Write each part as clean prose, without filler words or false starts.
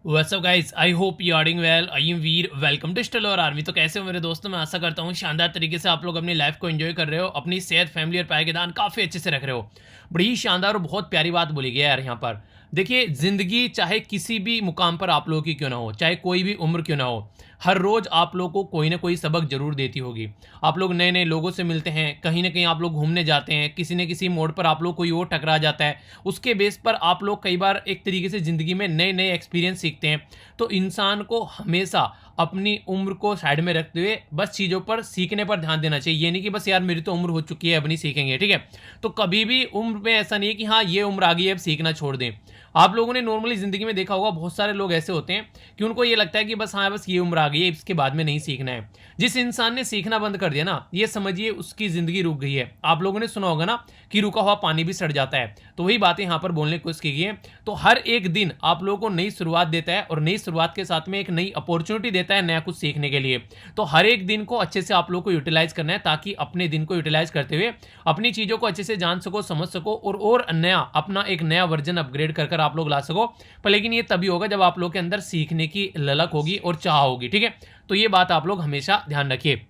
What's up guys, I hope you are doing well. I am Veer, welcome to still और army. तो कैसे हो मेरे दोस्तों? मैं आशा करता हूँ शानदार तरीके से आप लोग अपनी लाइफ को एंजॉय कर रहे हो, अपनी सेहत, फैमिली और पायदान काफ़ी अच्छे से रख रहे हो। बड़ी शानदार और बहुत प्यारी बात बोली गई है यार यहाँ पर। देखिए, ज़िंदगी चाहे किसी भी मुकाम पर आप लोगों की क्यों ना हो, चाहे कोई भी उम्र क्यों ना हो, हर रोज़ आप लोगों को कोई ना कोई सबक ज़रूर देती होगी। आप लोग नए नए लोगों से मिलते हैं, कहीं ना कहीं आप लोग घूमने जाते हैं, किसी न किसी मोड़ पर आप लोग कोई और टकरा जाता है। उसके बेस पर आप लोग कई बार एक तरीके से ज़िंदगी में नए नए एक्सपीरियंस सीखते हैं। तो इंसान को हमेशा अपनी उम्र को साइड में रखते हुए बस चीज़ों पर सीखने पर ध्यान देना चाहिए। ये नहीं कि बस यार मेरी तो उम्र हो चुकी है, अब नहीं सीखेंगे, ठीक है। तो कभी भी उम्र में ऐसा नहीं है कि हाँ ये उम्र आ गई है अब सीखना छोड़ दें। आप लोगों ने नॉर्मली ज़िंदगी में देखा होगा, बहुत सारे लोग ऐसे होते हैं कि उनको ये लगता है कि बस हाँ बस ये उम्र आ गई है, इसके बाद में नहीं सीखना है। जिस इंसान ने सीखना बंद कर दिया ना, ये समझिए उसकी ज़िंदगी रुक गई है। आप लोगों ने सुना होगा ना कि रुका हुआ पानी भी सड़ जाता है। तो वही बातें यहाँ पर बोलने की कोशिश की गई है। तो हर एक दिन आप लोगों को नई शुरुआत देता है और नई शुरुआत के साथ में एक नई अपॉर्चुनिटी देता है नया कुछ सीखने के लिए। तो हर एक दिन को अच्छे से आप लोग को यूटिलाइज करना है, ताकि अपने दिन को यूटिलाइज करते हुए अपनी चीज़ों को अच्छे से जान सको, समझ सको और नया अपना एक नया वर्जन अपग्रेड कर आप लोग ला सको। पर लेकिन ये तभी होगा जब आप लोग के अंदर सीखने की ललक होगी और चाह होगी, ठीक है। तो ये बात आप लोग हमेशा ध्यान रखिए।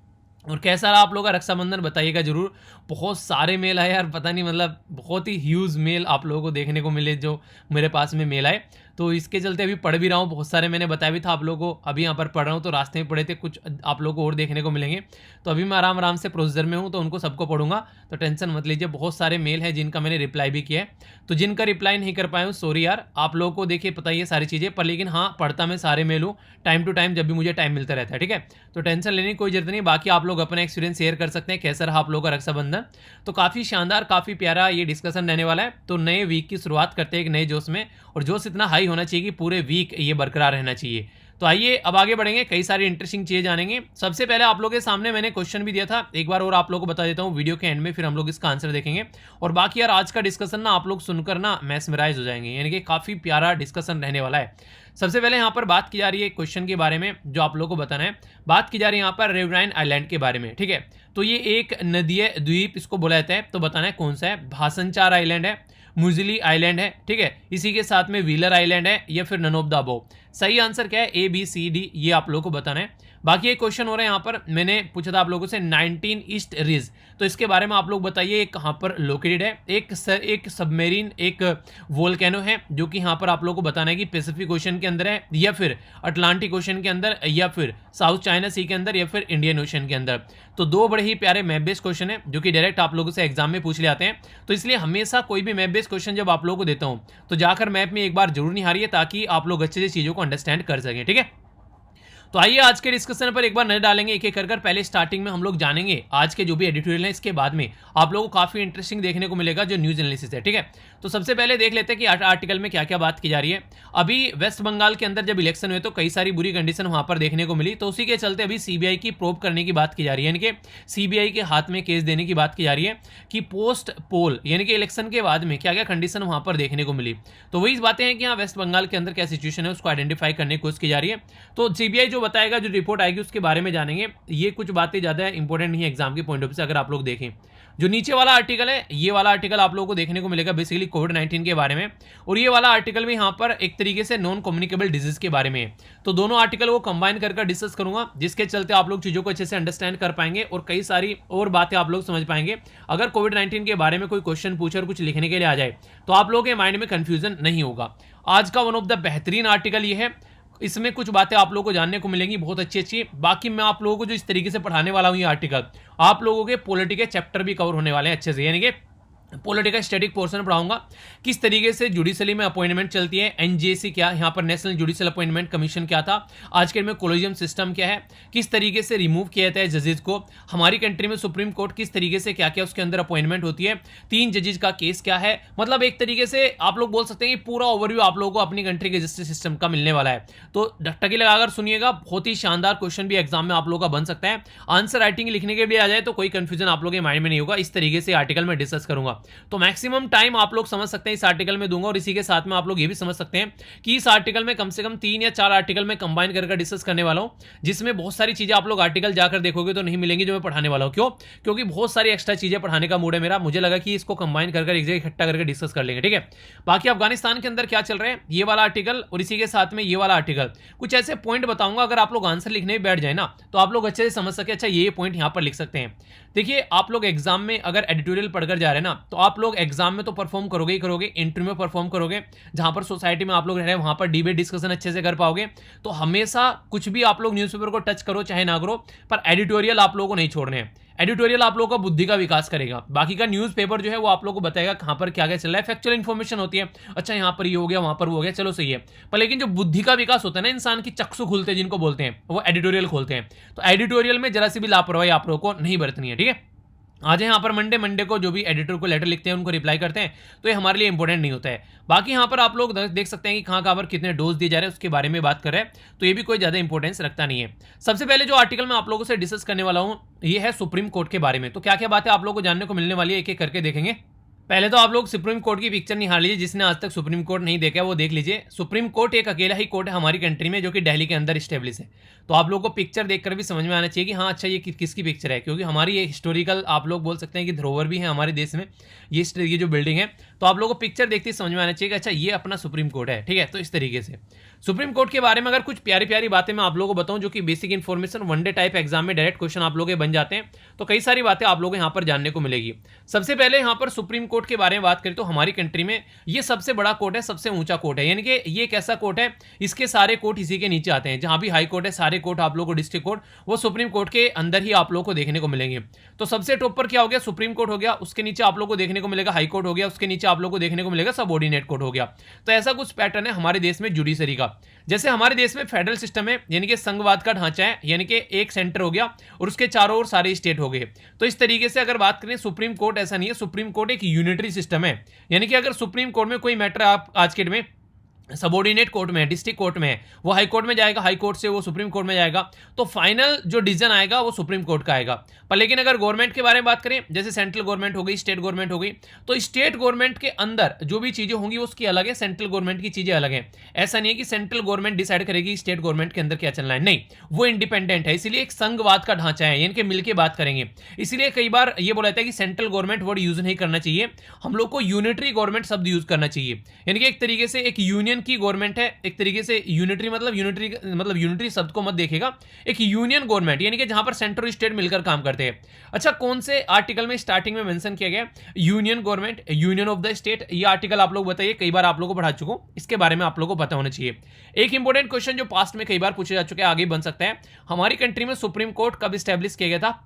और कैसा रहा आप लोग का रक्षाबंधन, बताइएगा जरूर। बहुत सारे मेल आए यार, पता नहीं, मतलब बहुत ही ह्यूज मेल आप लोगों को देखने को मिले जो मेरे पास में मेल आए। तो इसके चलते अभी पढ़ भी रहा हूँ, बहुत सारे मैंने बताया भी था आप लोगों को। अभी यहाँ पर पढ़ रहा हूँ तो रास्ते में पढ़े थे, कुछ आप लोगों को और देखने को मिलेंगे। तो अभी मैं आराम आराम से प्रोसीजर में हूँ, तो उनको सबको पढ़ूंगा। तो टेंशन मत लीजिए, बहुत सारे मेल हैं जिनका मैंने रिप्लाई भी किया है। तो जिनका रिप्लाई नहीं कर पाया हूँ, सॉरी यार। आप लोगों को देखिए पता ही है सारी चीज़ें, पर लेकिन हाँ पढ़ता मैं सारे मेल हूँ टाइम टू टाइम, जब भी मुझे टाइम मिलता रहता है, ठीक है। तो टेंशन लेने की कोई जरूरत नहीं। बाकी आप लोग अपना एक्सपीरियंस शेयर कर सकते हैं, कैसा रहा आप लोगों का रक्षाबंधन। तो काफ़ी शानदार, काफ़ी प्यारा ये डिस्कशन रहने वाला है। तो नए वीक की शुरुआत करते हैं एक नए जोश में, और जोश इतना हाई होना चाहिए कि पूरे वीक ये बरकरार रहना चाहिए। तो आइए अब आगे बढ़ेंगे, कई सारी इंटरेस्टिंग चीज़ें जानेंगे। सबसे पहले आप लोगों के सामने मैंने क्वेश्चन भी दिया था, एक बार और आप लोगों को बता देता हूँ वीडियो के एंड में, फिर हम लोग इसका आंसर देखेंगे। और बाकी यार आज का डिस्कशन ना आप लोग सुनकर ना मैस्मराइज हो जाएंगे, यानी कि काफ़ी प्यारा डिस्कशन रहने वाला है। सबसे पहले यहाँ पर बात की जा रही है क्वेश्चन के बारे में जो आप लोगों को बताना है। बात की जा रही है यहाँ पर रिवराइन आइलैंड के बारे में, ठीक है। तो ये एक नदीय द्वीप इसको बोला जाता है। तो बताना है कौन सा है। भासनचार आइलैंड है, मुजली आइलैंड है, ठीक है, इसी के साथ में व्हीलर आइलैंड है, या फिर नन ऑफ द अबव। सही आंसर क्या है, ABCD, ये आप लोगों को बताना है। बाकी एक क्वेश्चन हो रहा है यहाँ पर, मैंने पूछा था आप लोगों से 19 ईस्ट रिज, तो इसके बारे में आप लोग बताइए कहाँ पर लोकेटेड है। एक सबमेरीन एक वोल्केनो है जो कि यहाँ पर आप लोग को बताना है कि पैसिफिक ओशन के अंदर है, या फिर अटलांटिक ओशन के अंदर, या फिर साउथ चाइना सी के अंदर, या फिर इंडियन ओशन के अंदर। तो दो बड़े ही प्यारे मैप बेस्ड क्वेश्चन है जो कि डायरेक्ट आप लोगों से एग्जाम में पूछ ले आते हैं। तो इसलिए हमेशा कोई भी मैप बेस्ड क्वेश्चन जब आप लोगों को देता हूँ तो जाकर मैप में एक बार जरूर निहारिए, ताकि आप लोग अच्छे से चीज़ों को अंडरस्टैंड कर सकें, ठीक है। तो आइए आज के डिस्कशन पर एक बार नजर डालेंगे एक एक कर। पहले स्टार्टिंग में हम लोग जानेंगे आज के जो भी एडिटोरियल है, इसके बाद में आप लोगों को काफी इंटरेस्टिंग देखने को मिलेगा जो न्यूज एनालिसिस है, ठीक है। तो सबसे पहले देख लेते हैं कि आर्टिकल में क्या क्या बात की जा रही है। अभी वेस्ट बंगाल के अंदर जब इलेक्शन हुए तो कई सारी बुरी कंडीशन वहां पर देखने को मिली, तो उसी के चलते अभी सीबीआई की प्रोब करने की बात की जा रही है, यानी कि सीबीआई के हाथ में केस देने की बात की जा रही है कि पोस्ट पोल यानी कि इलेक्शन के बाद में क्या क्या कंडीशन वहां पर देखने को मिली। तो वही बातें हैं कि हाँ वेस्ट बंगाल के अंदर क्या सिचुएशन है उसको आइडेंटिफाई करने की कोशिश की जा रही है। तो सीबीआई जो बताएगा, जो रिपोर्ट आएगी उसके बारे में जानेंगे। ये कुछ बातें ज्यादा इंपॉर्टेंट नहीं है एग्जाम के पॉइंट ऑफ व्यू से। अगर आप लोग देखें जो नीचे वाला आर्टिकल है, ये वाला आर्टिकल आप लोगों को देखने को मिलेगा बेसिकली कोविड-19 के बारे में, और ये वाला आर्टिकल भी यहाँ पर एक तरीके से नॉन कम्युनिकेबल डिजीज के बारे में है। तो दोनों आर्टिकल को कंबाइन कर डिस्कस करूंगा, जिसके चलते आप लोग चीजों को अच्छे से अंडरस्टैंड कर पाएंगे और कई सारी और बातें आप लोग समझ पाएंगे। अगर कोविड-19 के बारे में कोई क्वेश्चन पूछे और कुछ लिखने के लिए आ जाए तो आप लोगों के माइंड में कंफ्यूजन नहीं होगा। आज का वन ऑफ द बेहतरीन आर्टिकल ये है, इसमें कुछ बातें आप लोगों को जानने को मिलेंगी बहुत अच्छी अच्छी। बाकी मैं आप लोगों को जो इस तरीके से पढ़ाने वाला हूं ये आर्टिकल, आप लोगों के पॉलिटिकल चैप्टर भी कवर होने वाले हैं अच्छे से, यानी कि पॉलिटिकल स्टैटिक पोर्शन पढ़ाऊंगा, किस तरीके से जुडिशरी में अपॉइंटमेंट चलती है, एनजेसी क्या, यहाँ पर नेशनल जुडिशियल अपॉइंटमेंट कमीशन क्या था, आज के में कोलेजियम सिस्टम क्या है, किस तरीके से रिमूव किया जाता है जजेस को, हमारी कंट्री में सुप्रीम कोर्ट किस तरीके से क्या क्या उसके अंदर अपॉइंटमेंट होती है, 3 जजेस का केस क्या है। मतलब एक तरीके से आप लोग बोल सकते हैं कि पूरा ओवरव्यू आप लोगों को अपनी कंट्री के जस्टिस सिस्टम का मिलने वाला है। तो टकी लगाकर सुनिएगा, बहुत ही शानदार क्वेश्चन भी एग्जाम में आप लोगों का बन सकता है। आंसर राइटिंग लिखने के लिए आ जाए तो कोई कंफ्यूजन आप लोगों के माइंड में नहीं होगा। इस तरीके से आर्टिकल में डिस्कस करूंगा। तो मैक्सिमम टाइम आप लोग समझ सकते हैं इस आर्टिकल में दूंगा, और इसी के साथ में आप लोग ये भी समझ सकते हैं कि इस आर्टिकल में कम से कम 3 या 4 आर्टिकल में कंबाइन करके डिस्कस करने वाला हूं, जिसमें बहुत सारी चीजें आप लोग आर्टिकल जाकर देखोगे तो नहीं मिलेंगी जो मैं पढ़ाने वाला हूं। क्यों? क्योंकि बहुत सारी एक्स्ट्रा चीजें पढ़ाने का मूड है मेरा, मुझे लगा कि इसको कंबाइन कर एक जगह इकट्ठा करके डिस्कस कर लेंगे। ठीक है, बाकी अफगानिस्तान के अंदर क्या चल रहा है ये वाला आर्टिकल और इसी के साथ में ये वाला आर्टिकल, कुछ ऐसे पॉइंट बताऊंगा, अगर आप लोग आंसर लिखने में बैठ जाए ना तो आप लोग अच्छे से समझ सके अच्छा ये पॉइंट यहां पर लिख सकते हैं। देखिए, आप लोग एग्जाम में अगर एडिटोरियल पढ़कर जा रहे हैं ना तो आप लोग एग्जाम में तो परफॉर्म करोगे ही करोगे, इंटरव्यू में परफॉर्म करोगे, जहां पर सोसाइटी में आप लोग रह रहे हैं वहां पर डिबेट डिस्कशन अच्छे से कर पाओगे। तो हमेशा कुछ भी आप लोग न्यूज़पेपर को टच करो चाहे ना करो, पर एडिटोरियल आप लोगों को नहीं छोड़ने हैं। एडिटोरियल आप लोगों का बुद्धि का विकास करेगा, बाकी का न्यूज़पेपर जो है वो आप लोगों को बताएगा कहां पर क्या क्या चल रहा है, फैक्चुअल इन्फॉर्मेशन होती है, अच्छा यहां पर ये हो गया वहां पर वो हो गया, चलो सही है। पर लेकिन जो बुद्धि का विकास होता है ना, इंसान की चक्षु खुलते हैं जिनको बोलते हैं, वो एडिटोरियल खोलते हैं। तो एडिटोरियल में जरा सी भी लापरवाही आप लोगों को नहीं बरतनी है। ठीक है, आज यहाँ पर मंडे को जो भी एडिटर को लेटर लिखते हैं उनको रिप्लाई करते हैं, तो ये हमारे लिए इंपॉर्टेंट नहीं होता है। बाकी यहाँ पर आप लोग देख सकते हैं कि कहाँ पर कितने डोज दिए जा रहे हैं उसके बारे में बात कर रहे हैं, तो ये भी कोई ज़्यादा इंपॉर्टेंस रखता नहीं है। सबसे पहले जो आर्टिकल मैं आप लोगों से डिस्कस करने वाला हूँ ये है सुप्रीम कोर्ट के बारे में। तो क्या क्या बातें आप लोगों को जानने को मिलने वाली है, एक एक करके देखेंगे। पहले तो आप लोग सुप्रीम कोर्ट की पिक्चर निहार लीजिए, जिसने आज तक सुप्रीम कोर्ट नहीं देखा है वो देख लीजिए। सुप्रीम कोर्ट एक अकेला ही कोर्ट है हमारी कंट्री में जो कि दिल्ली के अंदर स्टेब्लिश है। तो आप लोगों को पिक्चर देखकर भी समझ में आना चाहिए कि हाँ अच्छा ये किसकी पिक्चर है, क्योंकि हमारी ये हिस्टोरिकल आप लोग बोल सकते हैं कि धरोहर भी है हमारे देश में ये जो बिल्डिंग है। तो आप लोगों को पिक्चर देखते ही समझ में आना चाहिए कि अच्छा ये अपना सुप्रीम कोर्ट है। ठीक है, तो इस तरीके से सुप्रीम कोर्ट के बारे में अगर कुछ प्यारी प्यारी बातें मैं आप लोगों को बताऊं जो कि basic information one day type exam में डायरेक्ट क्वेश्चन आप लोगों के बन जाते हैं, तो कई सारी बातें आप लोगों को यहाँ पर जानने को मिलेगी। सबसे पहले यहाँ पर सुप्रीम कोर्ट के बारे में बात करें तो हमारी कंट्री में ये सबसे बड़ा कोर्ट है, सबसे ऊंचा कोर्ट है, यानी कि ये एक ऐसा कोर्ट है इसके सारे कोर्ट इसी के नीचे आते हैं। जहां भी हाई कोर्ट है सारे कोर्ट आप लोगों को डिस्ट्रिक्ट कोर्ट वो सुप्रीम कोर्ट के अंदर ही आप लोगों को देखने को मिलेंगे। तो सबसे टॉप पर क्या हो गया, सुप्रीम कोर्ट हो गया, उसके नीचे आप लोगों को देखने को मिलेगा हाई कोर्ट हो गया, उसके नीचे आप लोगों को देखने को मिलेगा सबऑर्डिनेट कोर्ट हो गया। तो ऐसा कुछ पैटर्न है हमारे देश में जुडिशरी का। जैसे हमारे देश में फेडरल सिस्टम है, यानी कि संघवाद का ढांचा है, यानी कि एक सेंटर हो गया और उसके चारों ओर सारे स्टेट हो गए। तो इस तरीके से अगर बात करें सुप्रीम कोर्ट ऐसा नहीं है, सुप्रीम कोर्ट एक यूनिटरी सिस्टम है, यानी कि अगर सुप्रीम कोर्ट में कोई मैटर आप आज के डेट में सबऑर्डिनेट कोर्ट में है, डिस्ट्रिक्ट कोर्ट में है, वो हाई कोर्ट में जाएगा, हाई कोर्ट से वो सुप्रीम कोर्ट में जाएगा, तो फाइनल जो डिसीजन आएगा वो सुप्रीम कोर्ट का आएगा। पर लेकिन अगर गवर्नमेंट के बारे में बात करें, जैसे सेंट्रल गवर्नमेंट हो गई, स्टेट गवर्नमेंट हो गई, तो स्टेट गवर्नमेंट के अंदर जो भी चीजें होंगी उसकी अलग है, सेंट्रल गवर्नमेंट की चीजें अलग है। ऐसा नहीं है कि सेंट्रल गवर्नमेंट डिसाइड करेगी स्टेट गवर्नमेंट के अंदर क्या चलना है, नहीं, वो इंडिपेंडेंट है, इसलिए एक संघवाद का ढांचा है, यानी कि मिलकर बात करेंगे। इसलिए कई बार ये बोला जाता है कि सेंट्रल गवर्नमेंट वर्ड यूज नहीं करना चाहिए, हम लोग को यूनिटरी गवर्नमेंट शब्द यूज करना चाहिए, यानी कि एक तरीके से एक यूनियन की गवर्नमेंट है, एक तरीके से यूनिटरी मतलब यूनिटरी शब्द को मत देखिएगा, एक यूनियन गवर्नमेंट यानी कि जहां पर सेंटर और स्टेट मिलकर काम करते हैं। अच्छा, कौन से आर्टिकल में स्टार्टिंग में मेंशन किया गया union government, union of the state, ये आर्टिकल आप लोग बताइए, कई बार आप लोगों को पढ़ा चुका हूं, इसके बारे में आप लोगों को पता होना चाहिए। एक इंपॉर्टेंट क्वेश्चन जो पास्ट में कई बार पूछा जा चुका है, आगे बन सकता है, हमारी कंट्री में सुप्रीम कोर्ट कब स्टैब्लिश किया गया था,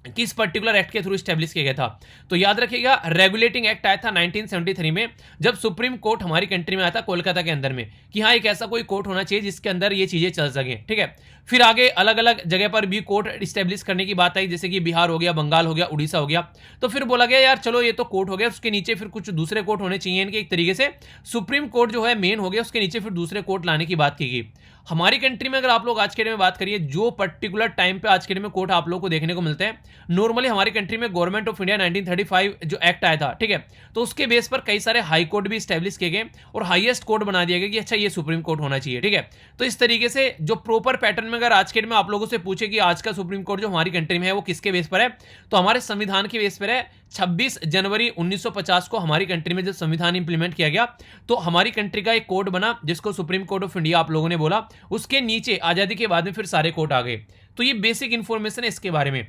किस पर्टिकुलर एक्ट के थ्रू स्टैब्लिश किया गया था। तो याद रखिएगा रेगुलेटिंग एक्ट आया था 1973 में, जब सुप्रीम कोर्ट हमारी कंट्री में आया था कोलकाता के अंदर में, कि हाँ एक ऐसा कोई कोर्ट होना चाहिए जिसके अंदर ये चीजें चल सकें। ठीक है, फिर आगे अलग अलग जगह पर भी कोर्ट स्टैब्लिश करने की बात आई, जैसे कि बिहार हो गया, बंगाल हो गया, उड़ीसा हो गया। तो फिर बोला गया यार चलो ये तो कोर्ट हो गया, उसके नीचे फिर कुछ दूसरे कोर्ट होने चाहिए, इनके एक तरीके से सुप्रीम कोर्ट जो है मेन हो गया, उसके नीचे फिर दूसरे कोर्ट लाने की बात की गई। हमारी कंट्री में अगर आप लोग आज के डेट में बात करिए, जो पर्टिकुलर टाइम पे आज के डेट में कोर्ट आप लोगों को देखने को मिलते हैं, नॉर्मली हमारी कंट्री में गवर्नमेंट ऑफ इंडिया 1935 जो एक्ट आया था, ठीक है, तो उसके बेस पर कई सारे हाई कोर्ट भी स्टैब्लिश किए गए और हाईएस्ट कोर्ट बना दिया गया कि अच्छा ये सुप्रीम कोर्ट होना चाहिए। ठीक है, तो इस तरीके से जो प्रॉपर पैटर्न में अगर आज के डेट में आप लोगों से पूछे कि आज का सुप्रीम कोर्ट जो हमारी कंट्री में है वो किसके बेस पर है, तो हमारे संविधान के बेस पर है। 26 जनवरी 1950 को हमारी कंट्री में जब संविधान इंप्लीमेंट किया गया तो हमारी कंट्री का एक कोड बना जिसको सुप्रीम कोर्ट ऑफ इंडिया आप लोगों ने बोला, उसके नीचे आजादी के बाद में फिर सारे कोर्ट आ गए। तो ये बेसिक इंफॉर्मेशन है इसके बारे में।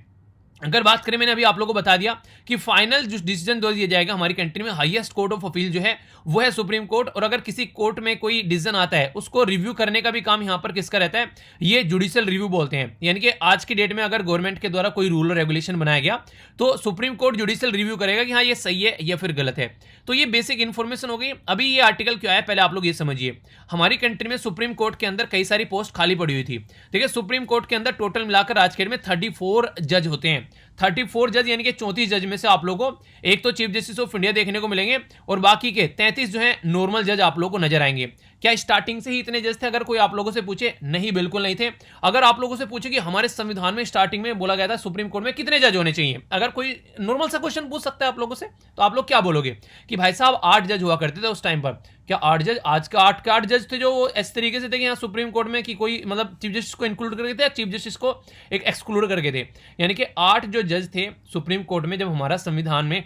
अगर बात करें, मैंने अभी आप लोगों को बता दिया कि फाइनल जो डिसीजन दो दिया जाएगा हमारी कंट्री में, हाईएस्ट कोर्ट ऑफ अपील जो है वो है सुप्रीम कोर्ट। और अगर किसी कोर्ट में कोई डिसीजन आता है उसको रिव्यू करने का भी काम यहां पर किसका रहता है, ये जुडिशियल रिव्यू बोलते हैं। यानी कि आज की डेट में अगर गवर्नमेंट के द्वारा कोई रूल और रेगुलेशन बनाया गया तो सुप्रीम कोर्ट जुडिशियल रिव्यू करेगा कि हाँ ये सही है या फिर गलत है। तो ये बेसिक इंफॉर्मेशन हो गई। अभी ये आर्टिकल क्यों आया पहले आप लोग ये समझिए। हमारी कंट्री में सुप्रीम कोर्ट के अंदर कई सारी पोस्ट खाली पड़ी हुई थी। ठीक है, सुप्रीम कोर्ट के अंदर टोटल मिलाकर आज के डेट में 34 जज होते हैं। 34 जज यानी कि 34 जज में से आप लोगों को एक तो चीफ जस्टिस ऑफ इंडिया देखने को मिलेंगे और बाकी के 33 जो है नॉर्मल जज आप लोगों को नजर आएंगे। क्या स्टार्टिंग से ही इतने जज थे? अगर कोई आप लोगों से पूछे, नहीं, बिल्कुल नहीं थे। अगर आप लोगों से पूछे कि हमारे संविधान में स्टार्टिंग में बोला गया था सुप्रीम कोर्ट में कितने जज होने चाहिए, अगर कोई नॉर्मल सा क्वेश्चन पूछ सकता है आप लोगों से, तो आप लोग क्या बोलोगे कि भाई साहब 8 जज हुआ करते थे उस टाइम पर। क्या 8 जज? आज का 8 के 8 जज थे जो इस तरीके से थे कि यहाँ सुप्रीम कोर्ट में कि कोई मतलब चीफ जस्टिस को इंक्लूड करके थे या चीफ जस्टिस को एक एक्सक्लूड करके थे। यानी कि 8 जो जज थे सुप्रीम कोर्ट में जब हमारा संविधान में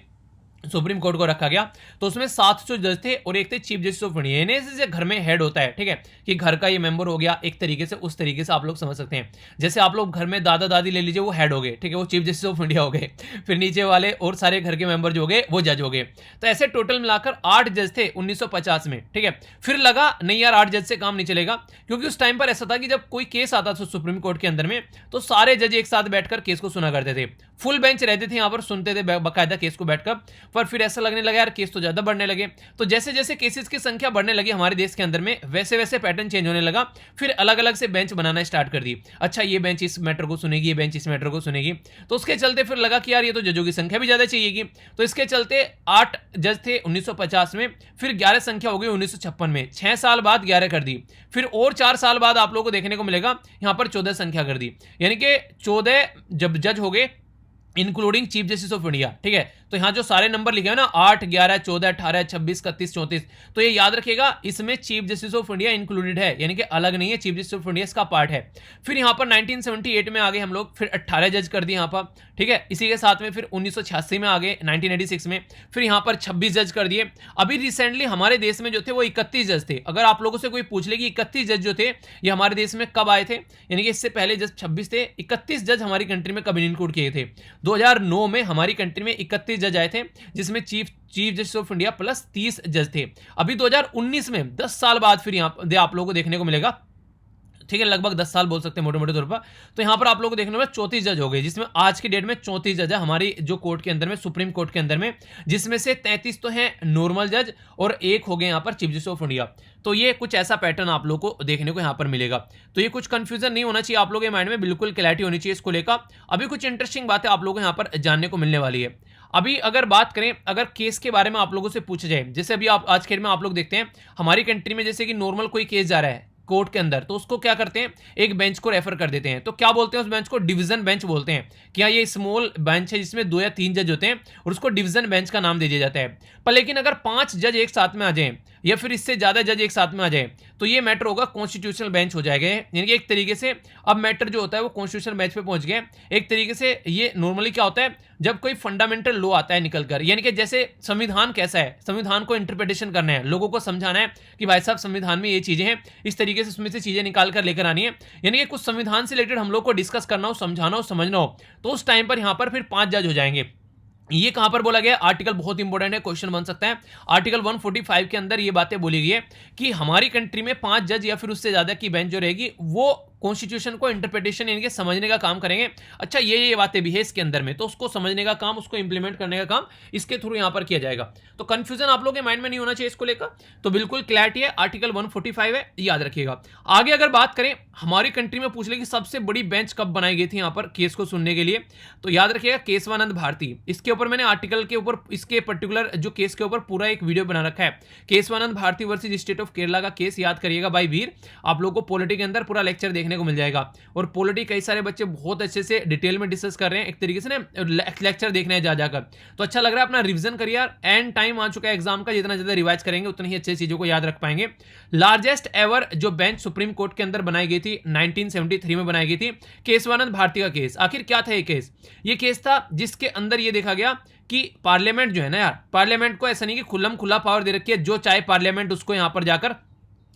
सुप्रीम कोर्ट को रखा गया तो उसमें 7 जो जज थे और एक थे चीफ जस्टिस ऑफ इंडिया। यानी जैसे घर में हेड होता है, ठीक है, कि घर का ये मेंबर हो गया एक तरीके से, उस तरीके से आप लोग समझ सकते हैं। जैसे आप लोग घर में दादा दादी ले लीजिए, वो हेड हो गए, ठीक है, वो चीफ जस्टिस ऑफ इंडिया हो गए। फिर नीचे वाले और सारे घर के मेंबर जो हो गए वो जज हो गए। तो ऐसे टोटल मिलाकर 8 जज थे 1950 में, ठीक है। फिर लगा नहीं यार 8 जज से काम नहीं चलेगा, क्योंकि उस टाइम पर ऐसा था कि जब कोई केस आता था सुप्रीम कोर्ट के अंदर में तो सारे जज एक साथ बैठकर केस को सुना करते थे। फुल बेंच रहते थे यहाँ पर, सुनते थे बाकायदा केस को बैठकर। पर फिर ऐसा लगने लगा यार केस तो ज्यादा बढ़ने लगे। तो जैसे जैसे केसेस की संख्या बढ़ने लगी हमारे देश के अंदर में, वैसे वैसे पैटर्न चेंज होने लगा। फिर अलग अलग से बेंच बनाना स्टार्ट कर दी। अच्छा ये बेंच इस मैटर को सुनेगी, ये बेंच इस मैटर को सुनेगी। तो उसके चलते फिर लगा कि यार ये तो जजों की संख्या भी ज्यादा चाहिएगी। तो इसके चलते 8 जज थे 1950 में, फिर 11 संख्या हो गई 1956 में, 6 साल बाद 11 कर दी। फिर और 4 साल बाद आप लोगों को देखने को मिलेगा यहां पर 14 संख्या कर दी। यानी कि 14 जब जज हो गए including chief justice of India, ठीक है। तो यहां जो सारे नंबर लिखे हैं ना 8, 11, 14, 18, 26, 31, 34, तो ये याद रखिएगा इसमें chief justice of India included है, यानी कि अलग नहीं है, चीफ जस्टिस ऑफ इंडिया इसका पार्ट है। फिर यहां पर 1978 में आ गए हम लोग, फिर 18 जज कर दिए यहां पर, ठीक है। इसी के साथ में फिर 1986 में आ गए 1986 में, फिर यहां पर 26 जज कर दिए। अभी रिसेंटली हमारे देश में जो थे वो 31 जज थे। अगर आप लोगों से कोई पूछ ले कि 31 जज जो थे ये हमारे देश में कब आए थे, यानी कि इससे पहले जज 26 थे, 31 जज हमारी कंट्री में कब इंक्लूड किए थे? 2009 में हमारी कंट्री में 31 जज आए थे, जिसमें chief justice of India plus 30 जज थे। अभी 2019 में 10 साल बाद फिर यहां आप लोगों को देखने को मिलेगा, ठीक है, लगभग 10 साल बोल सकते हैं मोटे मोटे तौर पर। तो यहां पर आप लोगों को देखने में 34 जज हो गए, जिसमें आज की डेट में 34 जज है हमारी जो कोर्ट के अंदर में, सुप्रीम कोर्ट के अंदर में, जिसमें से 33 तो हैं नॉर्मल जज और एक हो गए यहां पर चीफ जस्टिस ऑफ इंडिया। तो ये कुछ ऐसा पैटर्न आप लोग को देखने को यहां पर मिलेगा। तो ये कुछ कंफ्यूजन नहीं होना चाहिए आप लोगों के माइंड में, बिल्कुल क्लैरिटी होनी चाहिए इसको लेकर। अभी कुछ इंटरेस्टिंग बातें आप लोगों को यहां पर जानने को मिलने वाली है। अभी अगर बात करें, अगर केस के बारे में आप लोगों से पूछा जाए, जैसे अभी आप आज के डेट में आप लोग देखते हैं हमारी कंट्री में, जैसे कि नॉर्मल कोई केस जा रहा है कोर्ट के अंदर, तो उसको क्या करते हैं, एक बेंच को रेफर कर देते हैं। तो क्या बोलते हैं उस बेंच को? डिवीजन बेंच बोलते हैं। क्या ये स्मॉल बेंच है जिसमें 2 या 3 जज होते हैं और उसको डिवीजन बेंच का नाम दे दिया जाता है। पर लेकिन अगर 5 जज एक साथ में आ जाए या फिर इससे ज्यादा जज एक साथ में आ जाए तो ये मैटर होगा कॉन्स्टिट्यूशनल बेंच हो जाएगा। यानी कि एक तरीके से अब मैटर जो होता है वो कॉन्स्टिट्यूशनल बेंच पे पहुंच गया। एक तरीके से ये नॉर्मली क्या होता है, जब कोई फंडामेंटल लॉ आता है निकल कर, यानी कि जैसे संविधान कैसा है, संविधान को इंटरप्रिटेशन करना है, लोगों को समझाना है कि भाई साहब संविधान में ये चीजें हैं, इस तरीके से उसमें से चीजें निकाल कर लेकर आनी है। यानी कि कुछ संविधान से रिलेटेड हम लोग को डिस्कस करना हो, समझाना हो, समझना हो, तो उस टाइम पर यहां पर फिर 5 जज हो जाएंगे। ये कहां पर बोला गया? आर्टिकल बहुत इंपॉर्टेंट है, क्वेश्चन बन सकता है। आर्टिकल 145 के अंदर ये बातें बोली गई है कि हमारी कंट्री में 5 जज या फिर उससे ज्यादा की बेंच जो रहेगी वो कॉन्स्टिट्यूशन को इंटरप्रिटेशन यानी कि समझने का काम करेंगे। अच्छा ये बातें भी है इसके अंदर में, तो उसको समझने का काम, उसको इंप्लीमेंट करने का काम इसके थ्रू यहां पर किया जाएगा। तो कंफ्यूजन आप लोगों के माइंड में नहीं होना चाहिए इसको लेकर, तो बिल्कुल क्लैरिटी है। आर्टिकल 145 है, याद रखिएगा। आगे अगर बात करें हमारी कंट्री में पूछ ले कि सबसे बड़ी बेंच कब बनाई गई थी यहां पर केस को सुनने के लिए, तो याद रखिएगा केशवानंद भारती। इसके ऊपर मैंने आर्टिकल के ऊपर, इसके पर्टिकुलर जो केस के ऊपर पूरा एक वीडियो बना रखा है, Keshavananda Bharati versus state of Kerala का केस। याद करिएगा भाई वीर, आप लोगों को पॉलिटी के अंदर पूरा लेक्चर देखने को मिल जाएगा। और पॉलिटी कई सारे बच्चे बहुत अच्छे से डिटेल में डिस्कस कर रहे हैं, एक तरीके से ना लेक्चर देखने हैं जा जाकर, तो अच्छा लग रहा है। अपना रिवीजन करिए यार, एंड टाइम आ चुका है एग्जाम का, जितना ज्यादा रिवाइज करेंगे उतनी ही अच्छी चीजों को याद रख पाएंगे। लार्जेस्ट एवर जो बेंच सुप्रीम कोर्ट के अंदर बनाई गई थी 1973 में बनाई गई थी, केशवानंद भारती का केस। आखिर क्या था ये केस? ये केस था जिसके अंदर ये देखा गया कि पार्लियामेंट जो है ना यार, पार्लियामेंट को ऐसा नहीं कि खुल्लम खुल्ला पावर दे रखी है, जो चाहे पार्लियामेंट उसको यहां पर जाकर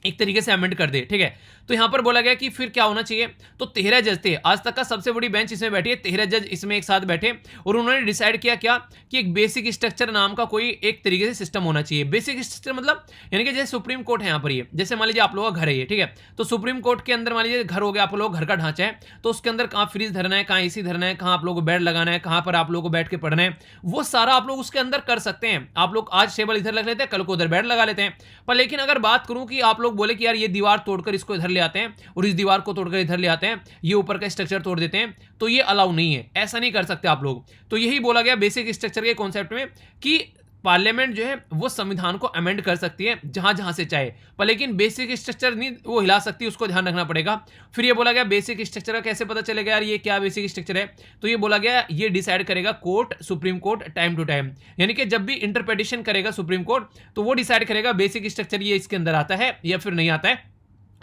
एक तरीके से अमेंड कर दे, ठीक है। तो यहां पर बोला गया कि फिर क्या होना चाहिए, तो 13 जज थे, आज तक का सबसे बड़ी बेंच इसमें बैठी है, 13 जज इसमें एक साथ बैठे और उन्होंने डिसाइड किया क्या कि एक बेसिक स्ट्रक्चर नाम का कोई एक तरीके से सिस्टम होना चाहिए। बेसिक स्ट्रक्चर मतलब यानी कि जैसे सुप्रीम कोर्ट है यहाँ पर, ये जैसे मान लीजिए आप लोगों का घर है ये, ठीक है, तो सुप्रीम कोर्ट के अंदर मान लीजिए घर हो गया, आप लोग घर का ढांचा है, तो उसके अंदर कहाँ फ्रिज धरना है, कहाँ एसी धरना है, कहाँ आप लोगों को बेड लगाना है, कहाँ पर आप लोगों को बैठ के पढ़ना है, वो सारा आप लोग उसके अंदर कर सकते हैं। आप लोग आज टेबल इधर लग लेते हैं, कल को उधर बेड लगा लेते हैं। पर लेकिन अगर बात करूं कि आप लोग लोग बोले कि यार ये दीवार तोड़कर इसको इधर ले आते हैं और इस दीवार को तोड़कर इधर ले आते हैं, ये ऊपर का स्ट्रक्चर तोड़ देते हैं, तो ये अलाउ नहीं है, ऐसा नहीं कर सकते आप लोग। तो यही बोला गया बेसिक स्ट्रक्चर के कॉन्सेप्ट में कि पार्लियामेंट जो है वो संविधान को अमेंड कर सकती है जहां जहां से चाहे, पर लेकिन बेसिक स्ट्रक्चर नहीं वो हिला सकती, उसको ध्यान रखना पड़ेगा। फिर ये बोला गया बेसिक स्ट्रक्चर का कैसे पता चलेगा यार ये क्या बेसिक स्ट्रक्चर है, तो ये बोला गया ये डिसाइड करेगा court, supreme court time to time, यानी कि जब भी इंटरप्रिटेशन करेगा सुप्रीम कोर्ट तो वो डिसाइड करेगा बेसिक स्ट्रक्चर ये इसके अंदर आता है या फिर नहीं आता है,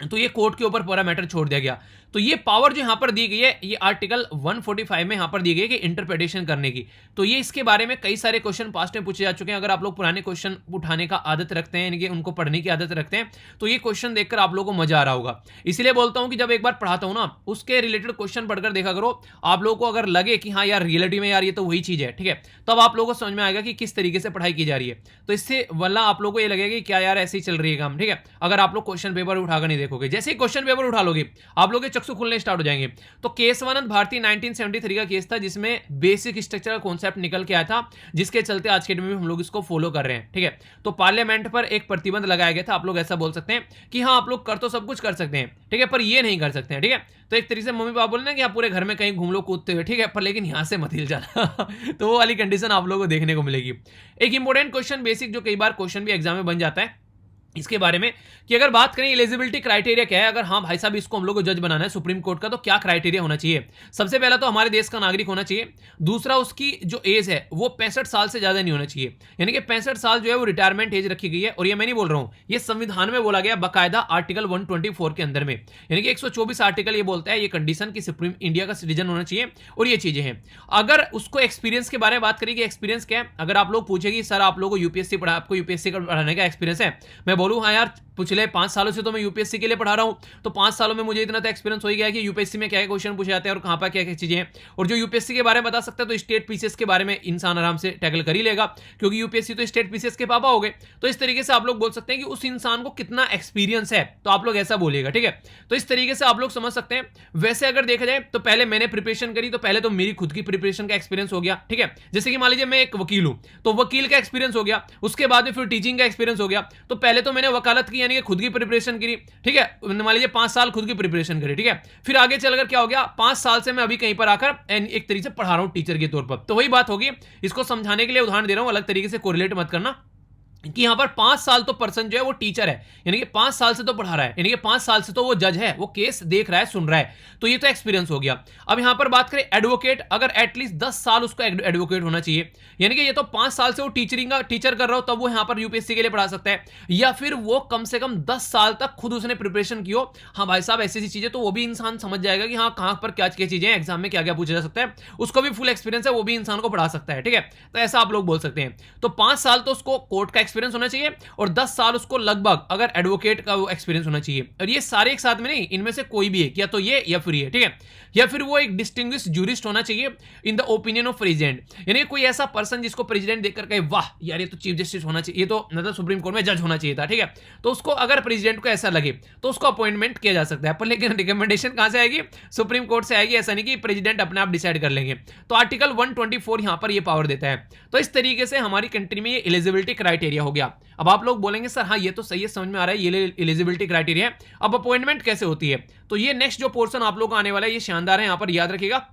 तो ये कोर्ट के ऊपर पूरा मैटर छोड़ दिया गया। तो ये पावर जो यहां पर दी गई है ये आर्टिकल 145 में यहां पर दी गई है कि इंटरप्रिटेशन करने की। तो ये इसके बारे में कई सारे क्वेश्चन पास्ट में पूछे जा चुके हैं। अगर आप लोग पुराने क्वेश्चन उठाने का आदत रखते हैं, यानी कि उनको पढ़ने की आदत रखते हैं, तो ये क्वेश्चन देखकर आप लोगों को मजा आ रहा होगा। इसलिए बोलता हूं कि जब एक बार पढ़ाता हूं ना उसके रिलेटेड क्वेश्चन पढ़कर देखा करो, आप लोगों को अगर लगे कि हाँ यार रियलिटी में यार ये तो वही चीज है, ठीक है, तब आप लोगों को समझ में आएगा कि किस तरीके से पढ़ाई की जा रही है। तो इससे वरना आप लोगों को ये लगेगा कि क्या यार ऐसे ही चल रही है काम, ठीक है, अगर आप लोग क्वेश्चन पेपर उठाकर नहीं देखोगे। जैसे ही क्वेश्चन पेपर उठा लोगे आप लोग के चक्षु खुलने स्टार्ट हो जाएंगे। तो केशवानंद भारती 1973 का केस था जिसमें बेसिक स्ट्रक्चर का कॉन्सेप्ट निकल के आया था, जिसके चलते आज के डेट में हम लोग इसको फॉलो कर रहे हैं, ठीक है। तो पार्लियामेंट पर एक प्रतिबंध लगाया गया था, आप लोग ऐसा बोल सकते हैं कि हाँ आप लोग कर तो सब कुछ कर सकते हैं, ठीक है, पर ये नहीं कर सकते हैं, ठीक है। तो एक तरीके से मम्मी पापा बोले ना कि आप पूरे घर में कहीं घूम लो कूदते हुए, ठीक है, पर लेकिन यहां से मत हिल जाना तो वो वाली कंडीशन आप लोगों को देखने को मिलेगी। एक इंपॉर्टेंट क्वेश्चन बेसिक जो कई बार क्वेश्चन भी एग्जाम में बन जाता है इसके बारे में कि अगर बात करें एलिजिबिलिटी क्राइटेरिया क्या है, अगर हाँ भाई साहब इसको हम लोग को जज बनाना है सुप्रीम कोर्ट का, तो क्या क्राइटेरिया होना चाहिए। सबसे पहला तो हमारे देश का नागरिक होना चाहिए, दूसरा उसकी जो एज है वो 65 साल से ज्यादा नहीं होना चाहिए, यानी कि 65 साल जो है वो रिटायरमेंट एज रखी गई है। और ये मैं नहीं बोल रहा हूं, ये संविधान में बोला गया बाकायदा आर्टिकल 124 के अंदर में, यानी कि 124 आर्टिकल ये बोलता है ये कंडीशन की सुप्रीम इंडिया का सिटीजन होना चाहिए और ये चीजें हैं। अगर उसको एक्सपीरियंस के बारे में बात करेंगे, एक्सपीरियंस क्या है, अगर आप लोग पूछेगी सर आप लोगों को यूपीएससी पढ़ा, आपको यूपीएससी का पढ़ाने का एक्सपीरियंस है, मैं बोलूं हाँ यार पिछले 5 सालों से तो मैं यूपीएससी के लिए पढ़ा रहा हूं, तो 5 सालों में मुझे इतना तो एक्सपीरियंस हो ही गया है कि यूपीएससी में क्या क्या क्वेश्चन पूछे जाते हैं और कहां पर क्या क्या चीजें हैं। और जो यूपीएससी के बारे में बता सकता है तो स्टेट पीसीएस के बारे में इंसान आराम से टैकल कर ही लेगा, क्योंकि यूपीएससी तो स्टेट पीसीएस के पापा हो गए। तो इस तरीके से आप लोग बोल सकते हैं कि उस इंसान को कितना एक्सपीरियंस है, तो आप लोग ऐसा बोलिएगा, ठीक है। तो इस तरीके से आप लोग समझ सकते हैं। वैसे अगर देखा जाए तो पहले मैंने प्रिपरेशन करी, तो पहले तो मेरी खुद की प्रिपरेशन का एक्सपीरियंस हो गया, ठीक है। जैसे कि मान लीजिए मैं एक वकील हूं, तो वकील का एक्सपीरियंस हो गया, उसके बाद में फिर टीचिंग का एक्सपीरियंस हो गया। तो पहले तो मैंने वकालत की यानी कि खुद की प्रिपरेशन करी, ठीक है, मान लीजिए 5 साल खुद की प्रिपरेशन करी, ठीक है। फिर आगे चलकर क्या हो गया, 5 साल से मैं अभी कहीं पर आकर एक तरीके से पढ़ा रहा हूं टीचर के तौर पर। तो वही बात होगी, इसको समझाने के लिए उदाहरण दे रहा हूं, अलग तरीके से कोरिलेट मत करना कि यहां पर 5 साल तो पर्सन जो है वो टीचर है, यानी कि 5 साल से तो पढ़ा रहा है, यानी कि 5 साल से तो वो जज है, वो केस देख रहा है, सुन रहा है, तो ये तो एक्सपीरियंस हो गया। अब यहां पर बात करें एडवोकेट, अगर एटलीस्ट 10 साल उसको एडवोकेट होना चाहिए, यानी कि ये तो 5 साल से वो टीचर कर रहा हो तब वो यहां पर यूपीएससी के लिए पढ़ा सकता है, या फिर वो कम से कम 10 साल तक खुद उसने प्रिपरेशन की हो, हाँ भाई साहब ऐसी ऐसी चीजें, तो वो भी इंसान समझ जाएगा कि हाँ कहां पर क्या क्या चीजें एग्जाम में क्या क्या पूछा जा सकता है, उसको भी फुल एक्सपीरियंस है, वो भी इंसान को पढ़ा सकता है, ठीक है। तो ऐसा आप लोग बोल सकते हैं। तो 5 साल तो उसको कोर्ट का एक्सपीरियंस होना चाहिए और 10 साल उसको लगभग अगर एडवोकेट का वो एक्सपीरियंस होना चाहिए। और ये सारे एक साथ में नहीं, इनमें से कोई भी है, या तो ये या फिर ये, ठीक है। या फिर वो एक डिस्टिंग्विश्ड जूरिस्ट होना चाहिए in the opinion of president, यानी कोई ऐसा पर्सन जिसको प्रेसिडेंट देखकर कहे वाह यार ये तो चीफ जस्टिस होना चाहिए, ये तो मतलब सुप्रीम कोर्ट में जज होना चाहिए था, ठीक है। तो उसको अगर प्रेसिडेंट को ऐसा लगे तो उसको अपॉइंटमेंट किया जा सकता है, पर लेकिन रिकमेंडेशन कहां से आएगी, सुप्रीम कोर्ट से आएगी, ऐसा नहीं कि प्रेसिडेंट अपने आप डिसाइड कर लेंगे। तो आर्टिकल 124 यहां पर ये पावर देता है। तो इस तरीके से हमारी कंट्री में ये एलिजिबिलिटी क्राइटेरिया हो गया। अब आप लोग बोलेंगे सर हाँ ये तो सही है, समझ में आ रहा है, ये एलिजिबिलिटी क्राइटेरिया है, अब अपॉइंटमेंट कैसे होती है। तो ये नेक्स्ट जो पोर्शन आप लोग को आने वाला है ये शानदार है, यहां पर याद रखिएगा।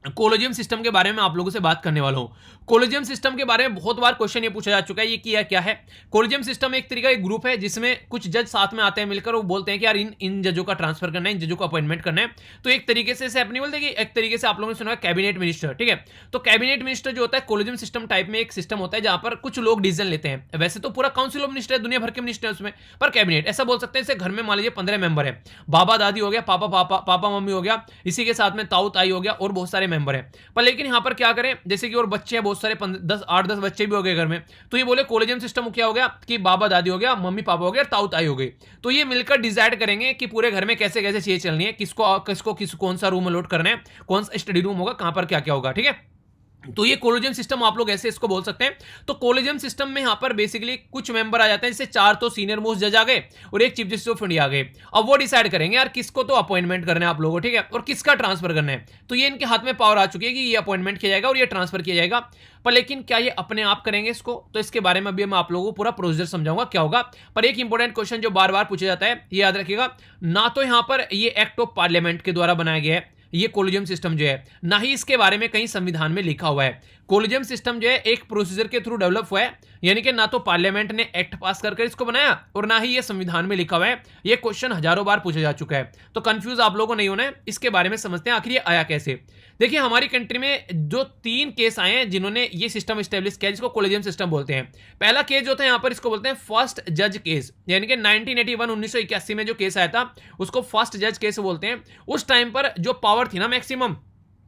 कोलेजियम सिस्टम के बारे में आप लोगों से बात करने वाला हूं। कोलेजियम सिस्टम के बारे में बहुत बार क्वेश्चन ये पूछा जा चुका है, ये क्या है। कोलेजियम सिस्टम एक तरीका एक ग्रुप है जिसमें कुछ जज साथ में आते हैं मिलकर, वो बोलते हैं कि यार इन जजों का ट्रांसफर करना है, इन जजों को अपॉइंटमेंट करना है। तो एक तरीके से अपनी बोलते हैं कि एक तरीके से आप लोगों ने सुना कैबिनेट मिनिस्टर, ठीक है। तो कैबिनेट मिनिस्टर जो होता है कोलेजियम सिस्टम टाइप में एक सिस्टम होता है जहां पर कुछ लोग डिसीजन लेते हैं। वैसे तो पूरा काउंसिल ऑफ मिनिस्टर है, दुनिया भर के मिनिस्टर है उसमें, पर कैबिनेट ऐसा बोल सकते हैं। जैसे घर में मान लीजिए 15 मेंबर है, बाबा दादी हो गया, पापा मम्मी हो गया, इसी के साथ में ताऊ ताई हो गया और बहुत सारे मेंबर है। पर लेकिन यहां पर क्या करें, जैसे कि और बच्चे हैं बहुत सारे, 8-10 बच्चे भी हो गए घर में, तो ये बोले कोलेजियम सिस्टम क्या हो गया कि बाबा दादी हो गया, मम्मी पापा हो गया, ताऊ ताई हो गई। तो ये मिलकर डिसाइड करेंगे कि पूरे घर में कैसे कैसे चीजें चलनी है, किसको कौन सा रूम अलॉट करना है, कौन सा स्टडी रूम होगा, कहां पर क्या क्या होगा, ठीक है। तो ये कोलिजियम सिस्टम आप लोग ऐसे इसको बोल सकते हैं। तो कोलिजियम सिस्टम में यहाँ पर बेसिकली कुछ मेंबर आ जाते हैं, जैसे 4 तो सीनियर मोस्ट जज आ गए और एक चीफ जस्टिस ऑफ इंडिया आ गए। अब वो डिसाइड करेंगे यार किसको तो अपॉइंटमेंट करना है आप लोगों को, ठीक है, और किसका ट्रांसफर करना है। तो ये इनके हाथ में पावर आ चुकी है कि ये अपॉइंटमेंट किया जाएगा और ये ट्रांसफर किया जाएगा। पर लेकिन क्या ये अपने आप करेंगे इसको, तो इसके बारे में अभी मैं आप लोगों को पूरा प्रोसीजर समझाऊंगा क्या होगा। पर एक इंपॉर्टेंट क्वेश्चन जो बार बार पूछा जाता है, ये याद रखिएगा, ना तो यहाँ पर ये एक्ट ऑफ पार्लियामेंट के द्वारा बनाया गया है ये कोलिजियम सिस्टम जो है, ना ही इसके बारे में कहीं संविधान में लिखा हुआ है। कोलिजियम सिस्टम जो है एक प्रोसीजर के थ्रू डेवलप हुआ है, यानी कि ना तो पार्लियामेंट ने एक्ट पास करके इसको बनाया और ना ही ये संविधान में लिखा हुआ है। ये क्वेश्चन हजारों बार पूछा जा चुका है, तो कंफ्यूज आप लोगों को नहीं होना है। इसके बारे में समझते हैं आखिर ये आया कैसे। देखिए हमारी कंट्री में जो 3 केस आए हैं जिन्होंने ये सिस्टम एस्टेब्लिश किया, जिसको कोलिजियम सिस्टम बोलते हैं। पहला केस जो था यहाँ पर इसको बोलते हैं फर्स्ट जज केस, यानी कि 1981 में जो केस आया था उसको फर्स्ट जज केस बोलते हैं। उस टाइम पर जो पावर थी ना मैक्सिमम,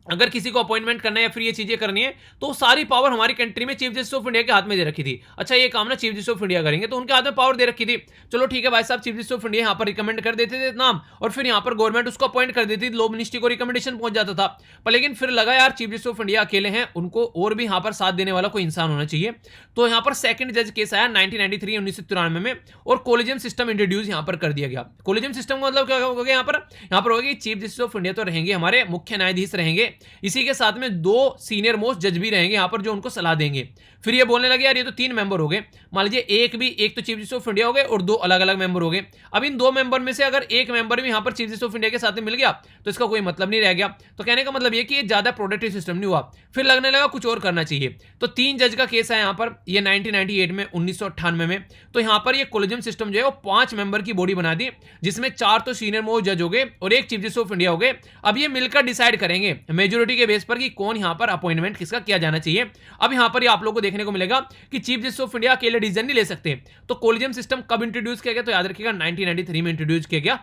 अगर किसी को अपॉइंटमेंट करना है या फिर ये चीजें करनी है, तो सारी पावर हमारी कंट्री में चीफ जस्टिस ऑफ इंडिया के हाथ में दे रखी थी। अच्छा ये काम ना चीफ जस्टिस ऑफ इंडिया करेंगे, तो उनके हाथ में पावर दे रखी थी। चलो ठीक है भाई साहब, चीफ जस्टिस ऑफ इंडिया यहाँ पर रिकमेंड कर देते थे नाम, और फिर यहाँ पर गवर्नमेंट उसको अपॉइंट कर देती थी, लॉ मिनिस्ट्री को रिकमेंडेशन पहुंच जाता था। पर लेकिन फिर लगा यार चीफ जस्टिस ऑफ इंडिया अकेले हैं, उनको और भी यहाँ पर साथ देने वाला कोई इंसान होना चाहिए। तो यहाँ पर सेकंड जज केस आया 1993 में, और कोलिजियम सिस्टम इंट्रोड्यूस यहाँ पर कर दिया गया। कोलिजियम सिस्टम का मतलब क्या होगा, यहाँ पर होगा कि चीफ जस्टिस ऑफ इंडिया तो रहेंगे, हमारे मुख्य न्यायाधीश रहेंगे, इसी के साथ में 2 सीनियर मोस्ट जज भी रहेंगे यहाँ पर जो उनको सलाह देंगे। फिर ये बोलने लगे यार ये तो 3 मेंबर हो गए, मान लीजिए एक तो चीफ जस्टिस ऑफ इंडिया हो गए और 2 अलग अलग मेंबर हो गए। अब इन 2 मेंबर में से अगर एक मेंबर भी यहाँ पर चीफ जस्टिस ऑफ इंडिया के साथ में मिल गया तो इसका कोई मतलब नहीं रह गया। तो कहने का मतलब ये कि ये ज्यादा प्रोडक्टिव सिस्टम नहीं हुआ, फिर लगने लगा कुछ और करना चाहिए। तो 3 जज का केस है यहाँ पर, ये 1998 में 1998 में। तो यहाँ पर ये कोलिजियम सिस्टम जो है वो 5 मेंबर की बॉडी बना दी, जिसमें 4 तो सीनियर मोस्ट जज हो गए और एक चीफ जस्टिस ऑफ इंडिया हो गए। अब ये मिलकर डिसाइड करेंगे मेजोरिटी के बेस पर कि कौन यहाँ पर अपॉइंटमेंट किसका किया जाना चाहिए। अब यहाँ पर आप लोगों को देखने को मिलेगा कि चीफ जस्टिस ऑफ इंडिया अकेले डिसीजन नहीं ले सकते। तो कोलिजियम सिस्टम कब इंट्रोड्यूस किया गया, तो याद रखिएगा 1993 में इंट्रोड्यूस किया गया,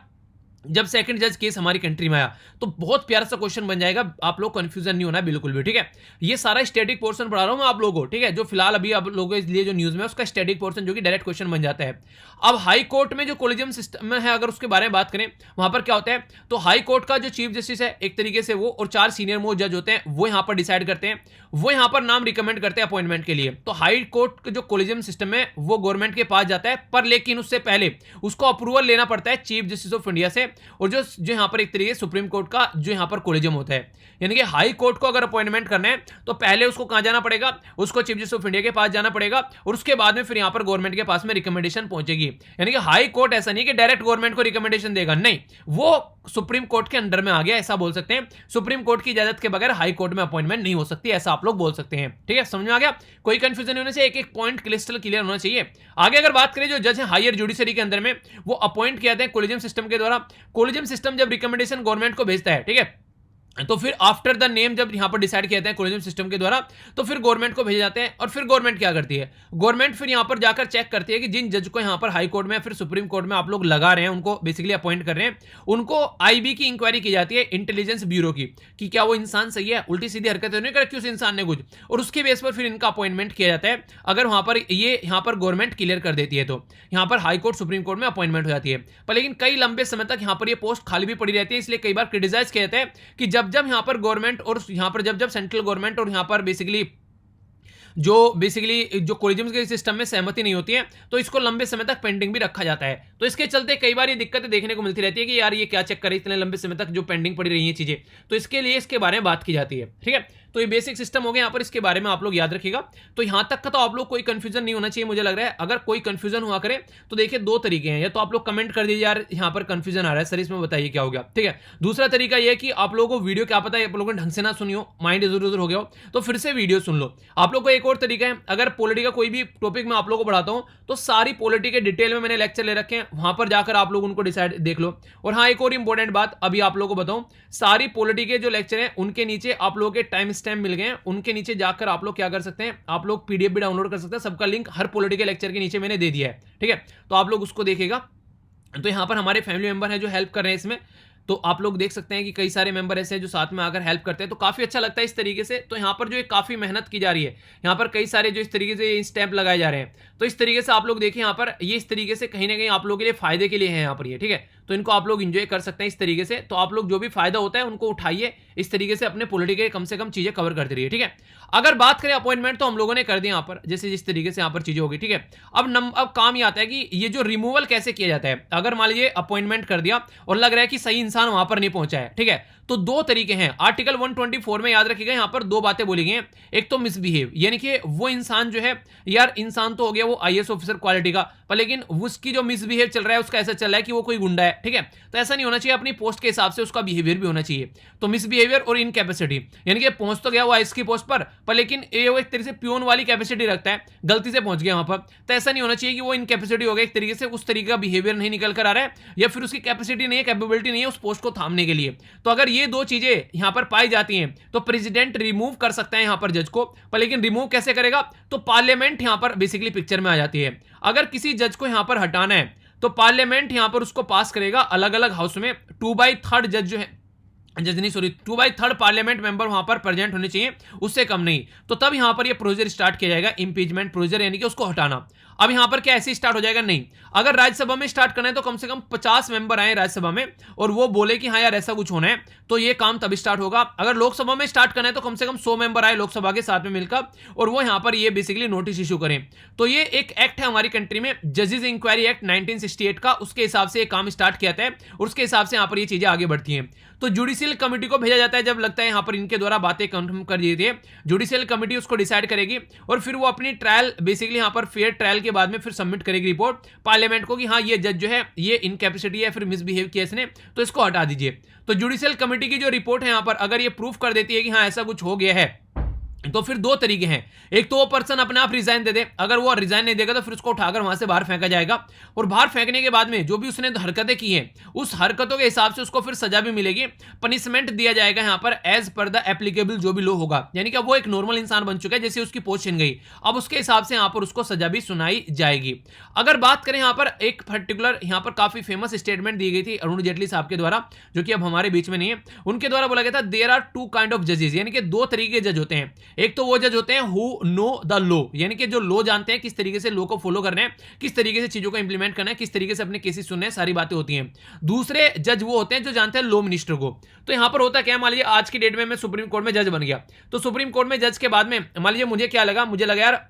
जब सेकंड जज केस हमारी कंट्री में आया। तो बहुत प्यारा सा क्वेश्चन बन जाएगा, आप लोग कंफ्यूजन नहीं होना बिल्कुल भी, ठीक है। ये सारा स्टैटिक पोर्शन पढ़ा रहा हूं मैं आप लोगों को, ठीक है, जो फिलहाल अभी आप लोगों के लिए जो न्यूज में उसका स्टैटिक पोर्शन जो कि डायरेक्ट क्वेश्चन बन जाता है। अब हाई कोर्ट में जो कोलिजियम सिस्टम में है, अगर उसके बारे में बात करें, वहां पर क्या होता है, तो हाई कोर्ट का जो चीफ जस्टिस है एक तरीके से वो, और 4 सीनियर मोस्ट जज होते हैं, वो यहां पर डिसाइड करते हैं, वो यहां पर नाम रिकमेंड करते हैं अपॉइंटमेंट के लिए। तो हाई कोर्ट का जो कोलिजियम सिस्टम है वो गवर्नमेंट के पास जाता है, पर लेकिन उससे पहले उसको अप्रूवल लेना पड़ता है चीफ जस्टिस ऑफ इंडिया से, और जो यहाँ पर एक तरीके सुप्रीम कोर्ट का जो यहाँ पर कोलिजियम होता है, यानी कि हाई कोर्ट को अगर अपॉइंटमेंट करना है तो पहले उसको कहां जाना पड़ेगा, उसको चीफ जस्टिस ऑफ इंडिया के पास जाना पड़ेगा, और उसके बाद में फिर यहाँ पर गवर्नमेंट के पास में रिकमेंडेशन पहुंचेगी। यानी कि हाई कोर्ट ऐसा नहीं कि डायरेक्ट गवर्नमेंट को रिकमेंडेशन देगा, नहीं, वो सुप्रीम कोर्ट के अंडर में आ गया, ऐसा बोल सकते हैं। सुप्रीम कोर्ट की इजाजत के बगैर हाई कोर्ट में अपॉइंटमेंट नहीं हो सकती, ऐसा आप लोग बोल सकते हैं, ठीक है, समझ में आ गया। कोई कंफ्यूजन नहीं होने से, एक एक पॉइंट क्रिस्टल क्लियर होना चाहिए। आगे अगर बात करें, जो जज है हायर जुडिशरी के अंदर में, वो अपॉइंट किए जाते हैं कोलिजियम सिस्टम के द्वारा। कोलिजियम सिस्टम जब रिकमेंडेशन गवर्नमेंट को भेजता है, ठीक है, तो फिर आफ्टर द नेम जब यहां पर डिसाइड किया जाता है कोलिजियम सिस्टम के द्वारा, तो फिर गवर्नमेंट को भेजे जाते हैं। और फिर गवर्नमेंट क्या करती है, गवर्नमेंट फिर यहां पर जाकर चेक करती है कि जिन जज को यहां पर हाई कोर्ट में फिर सुप्रीम कोर्ट में आप लोग लगा रहे हैं, उनको बेसिकली अपॉइंट कर रहे हैं, उनको आईबी की इंक्वायरी की जाती है, इंटेलिजेंस ब्यूरो की, कि क्या वो इंसान सही है, उल्टी सीधी हरकतें नहीं कर रखी उस इंसान ने कुछ, और उसके बेस पर फिर इनका अपॉइंटमेंट किया जाता है। अगर वहां पर ये यहां पर गवर्नमेंट क्लियर कर देती है तो यहां पर हाई कोर्ट सुप्रीम कोर्ट में अपॉइंटमेंट हो जाती है। पर लेकिन कई लंबे समय तक यहां पर ये पोस्ट खाली भी पड़ी रहती है, इसलिए कई बार क्रिटिसाइज किया जाता है कि जब जब यहां पर गवर्नमेंट और यहां पर जब सेंट्रल गवर्नमेंट और यहां पर बेसिकली जो कोलिजियम के सिस्टम में सहमति नहीं होती है, तो इसको लंबे समय तक पेंडिंग भी रखा जाता है। तो इसके चलते कई बार ये दिक्कतें देखने को मिलती रहती है कि यार ये क्या चेक करे, इतने लंबे समय तक जो पेंडिंग पड़ी रही है चीजें, तो इसके लिए इसके बारे में बात की जाती है, ठीक है। तो ये बेसिक सिस्टम हो गया, यहाँ पर इसके बारे में आप लोग याद रखिएगा। तो यहां तक का तो आप लोग कोई कंफ्यूजन नहीं होना चाहिए, मुझे लग रहा है। अगर कोई कंफ्यूजन हुआ करे तो देखिए 2 तरीके हैं, या तो आप लोग कमेंट कर दीजिए यार यहाँ पर कंफ्यूजन आ रहा है सर, इसमें बताइए क्या हो गया, ठीक है। दूसरा तरीका यह कि आप लोगों को वीडियो क्या पता है आप लोगों ने ढंग से ना सुनी हो, माइंड इधर उधर हो गया हो, तो फिर से वीडियो सुन लो। आप लोग को एक और तरीका है, अगर पॉलिटी का कोई भी टॉपिक मैं आप लोगों को पढ़ाता हूं तो सारी पॉलिटी के डिटेल में मैंने लेक्चर ले रखे हैं, वहां पर जाकर आप लोग उनको डिसाइड देख लो। और हाँ, एक और इंपॉर्टेंट बात अभी आप लोगों को बताऊं, सारी पॉलिटी के जो लेक्चर हैं उनके नीचे आप लोगों के टाइम स्टैम्प मिल गए हैं, उनके नीचे जाकर आप लोग क्या कर सकते हैं, आप लोग पीडीएफ भी डाउनलोड कर सकते हैं, सबका लिंक हर पॉलिटिकल लेक्चर के नीचे मैंने दे दिया है, ठीक है। तो आप लोग उसको देखिएगा। तो यहां पर हमारे फैमिली मेंबर हैं जो हेल्प कर रहे हैं इसमें, तो आप लोग देख सकते हैं कि कई सारे मेंबर ऐसे हैं जो साथ में आकर हेल्प करते हैं, तो काफी अच्छा लगता है इस तरीके से। तो यहाँ पर जो काफी मेहनत की जा रही है, यहाँ पर कई सारे जो इस तरीके से स्टैंप लगाए जा रहे हैं, तो इस तरीके से आप लोग देखिए यहाँ पर ये इस तरीके से कहीं ना कहीं आप लोगों के लिए फायदे के लिए है यहाँ पर ये, ठीक है। तो इनको आप लोग इंजॉय कर सकते हैं इस तरीके से। तो आप लोग जो भी फायदा होता है उनको उठाइए, इस तरीके से अपने पॉलिटिकल कम से कम चीजें कवर करते रहिए, ठीक है। अगर बात करें अपॉइंटमेंट, तो हम लोगों ने कर दिया यहाँ पर, जैसे जिस तरीके से यहाँ पर चीजें होगी, ठीक है। अब काम ये आता है कि ये जो रिमूवल कैसे किया जाता है। अगर मान लीजिए अपॉइंटमेंट कर दिया और लग रहा है कि सही इंसान वहां पर नहीं पहुंचा है, ठीक है, तो दो तरीके हैं। आर्टिकल 124 में याद रखिएगा, यहां पर दो बातें बोली गई हैं। एक तो मिसबिहेव, यानी कि वो इंसान जो है, यार इंसान तो हो गया वो आईएएस ऑफिसर क्वालिटी का, पर लेकिन उसकी जो मिसबिहेव चल रहा है उसका ऐसा चल रहा है कि वो कोई गुंडा है, ठीक है। तो ऐसा नहीं होना चाहिए, अपनी पोस्ट के हिसाब से उसका बिहेवियर भी होना चाहिए। तो मिसबिहेवियर और इनकैपेसिटी, यानी कि पहुंच तो गया वो आईएएस की पोस्ट पर लेकिन ये वो एक तरीके से प्यून वाली कैपेसिटी रखता है, गलती से पहुंच गया वहां पर। तो ऐसा नहीं होना चाहिए कि वो इनकैपेसिटी हो गया एक तरीके से, उस तरीके का बिहेवियर नहीं निकल कर आ रहा है, या फिर उसकी कैपेसिटी नहीं है, कैपेबिलिटी नहीं है उस पोस्ट को थामने के लिए। तो अगर ये दो चीजें यहां पर पाई जाती हैं तो प्रेसिडेंट रिमूव कर सकता है यहां पर जज को, पर लेकिन रिमूव कैसे करेगा, तो पार्लियामेंट यहां पर बेसिकली पिक्चर में आ जाती है। अगर किसी जज को यहां पर हटाना है तो पार्लियामेंट यहां पर उसको पास करेगा, अलग अलग हाउस में 2/3 जज जो है, जज नहीं सॉरी 2/3 पार्लियामेंट मेंबर वहां पर प्रेजेंट होने चाहिए, उससे कम नहीं। तो तब यहां पर ये प्रोसीजर स्टार्ट किया जाएगा, इंपीचमेंट प्रोसीजर, यानी कि उसको हटाना। अब यहां पर क्या ऐसे स्टार्ट हो जाएगा, नहीं। अगर राज्यसभा में स्टार्ट करना है तो कम से कम 50 मेंबर आए राज्यसभा में और वो बोले कि हाँ यार ऐसा कुछ होना है, तो ये काम तब स्टार्ट होगा। अगर लोकसभा में स्टार्ट करना है तो कम से कम 100 मेंबर आए लोकसभा के साथ में मिलकर और वो यहां पर ये बेसिकली नोटिस इशू करें। तो ये एक एक्ट है हमारी कंट्री में, जजेस इंक्वायरी एक्ट 1968 का, उसके हिसाब से काम स्टार्ट किया था और उसके हिसाब से यहां पर ये चीजें आगे बढ़ती हैं। तो जुडिशियल कमेटी को भेजा जाता है जब लगता है यहां पर इनके द्वारा बातें कंफर्म कर दी थी, जुडिशियल कमेटी उसको डिसाइड करेगी और फिर वो अपनी ट्रायल बेसिकली यहां पर फेयर ट्रायल के बाद में फिर सबमिट करेगी रिपोर्ट पार्लियामेंट को कि हाँ ये जज जो है ये इनकैपेसिटी है, फिर मिसबिहेव किया इसने, तो इसको हटा दीजिए। तो जुडिशियल कमेटी की जो रिपोर्ट है यहां पर अगर ये प्रूफ कर देती है कि हाँ ऐसा कुछ हो गया है, तो फिर दो तरीके हैं। एक तो वो पर्सन अपने आप रिजाइन दे दे, अगर वो रिजाइन नहीं देगा तो फिर उसको उठाकर वहां से बाहर फेंका जाएगा और बाहर फेंकने के बाद में जो भी उसने हरकतें की हैं उस हरकतों के हिसाब से उसको फिर सजा भी मिलेगी, पनिशमेंट दिया जाएगा यहां पर एज पर द एप्लीकेबल जो भी लॉ होगा। यानी कि अब वो एक नॉर्मल इंसान बन चुका है, जैसे उसकी पोस्ट छिन गई, अब उसके हिसाब से यहां पर उसको सजा भी सुनाई जाएगी। अगर बात करें यहां पर एक पर्टिकुलर यहां पर काफी फेमस स्टेटमेंट दी गई थी अरुण जेटली साहब के द्वारा, जो कि अब हमारे बीच में नहीं है, उनके द्वारा बोला गया था there are two kind of जजेस, यानी कि दो तरीके के जज होते हैं। एक तो वो जज होते हैं हु नो द लॉ, यानी कि जो लॉ जानते हैं, किस तरीके से लॉ को फॉलो करना है, किस तरीके से चीजों को इंप्लीमेंट करना है, किस तरीके से अपने केसेस सुनने हैं, सारी बातें होती हैं। दूसरे जज वो होते हैं जो जानते हैं लॉ मिनिस्टर को। तो यहां पर होता क्या, मान लीजिए आज की डेट में मैं सुप्रीम कोर्ट में जज बन गया, तो सुप्रीम कोर्ट में जज के बाद में मान लीजिए मुझे क्या लगा, मुझे लगा यार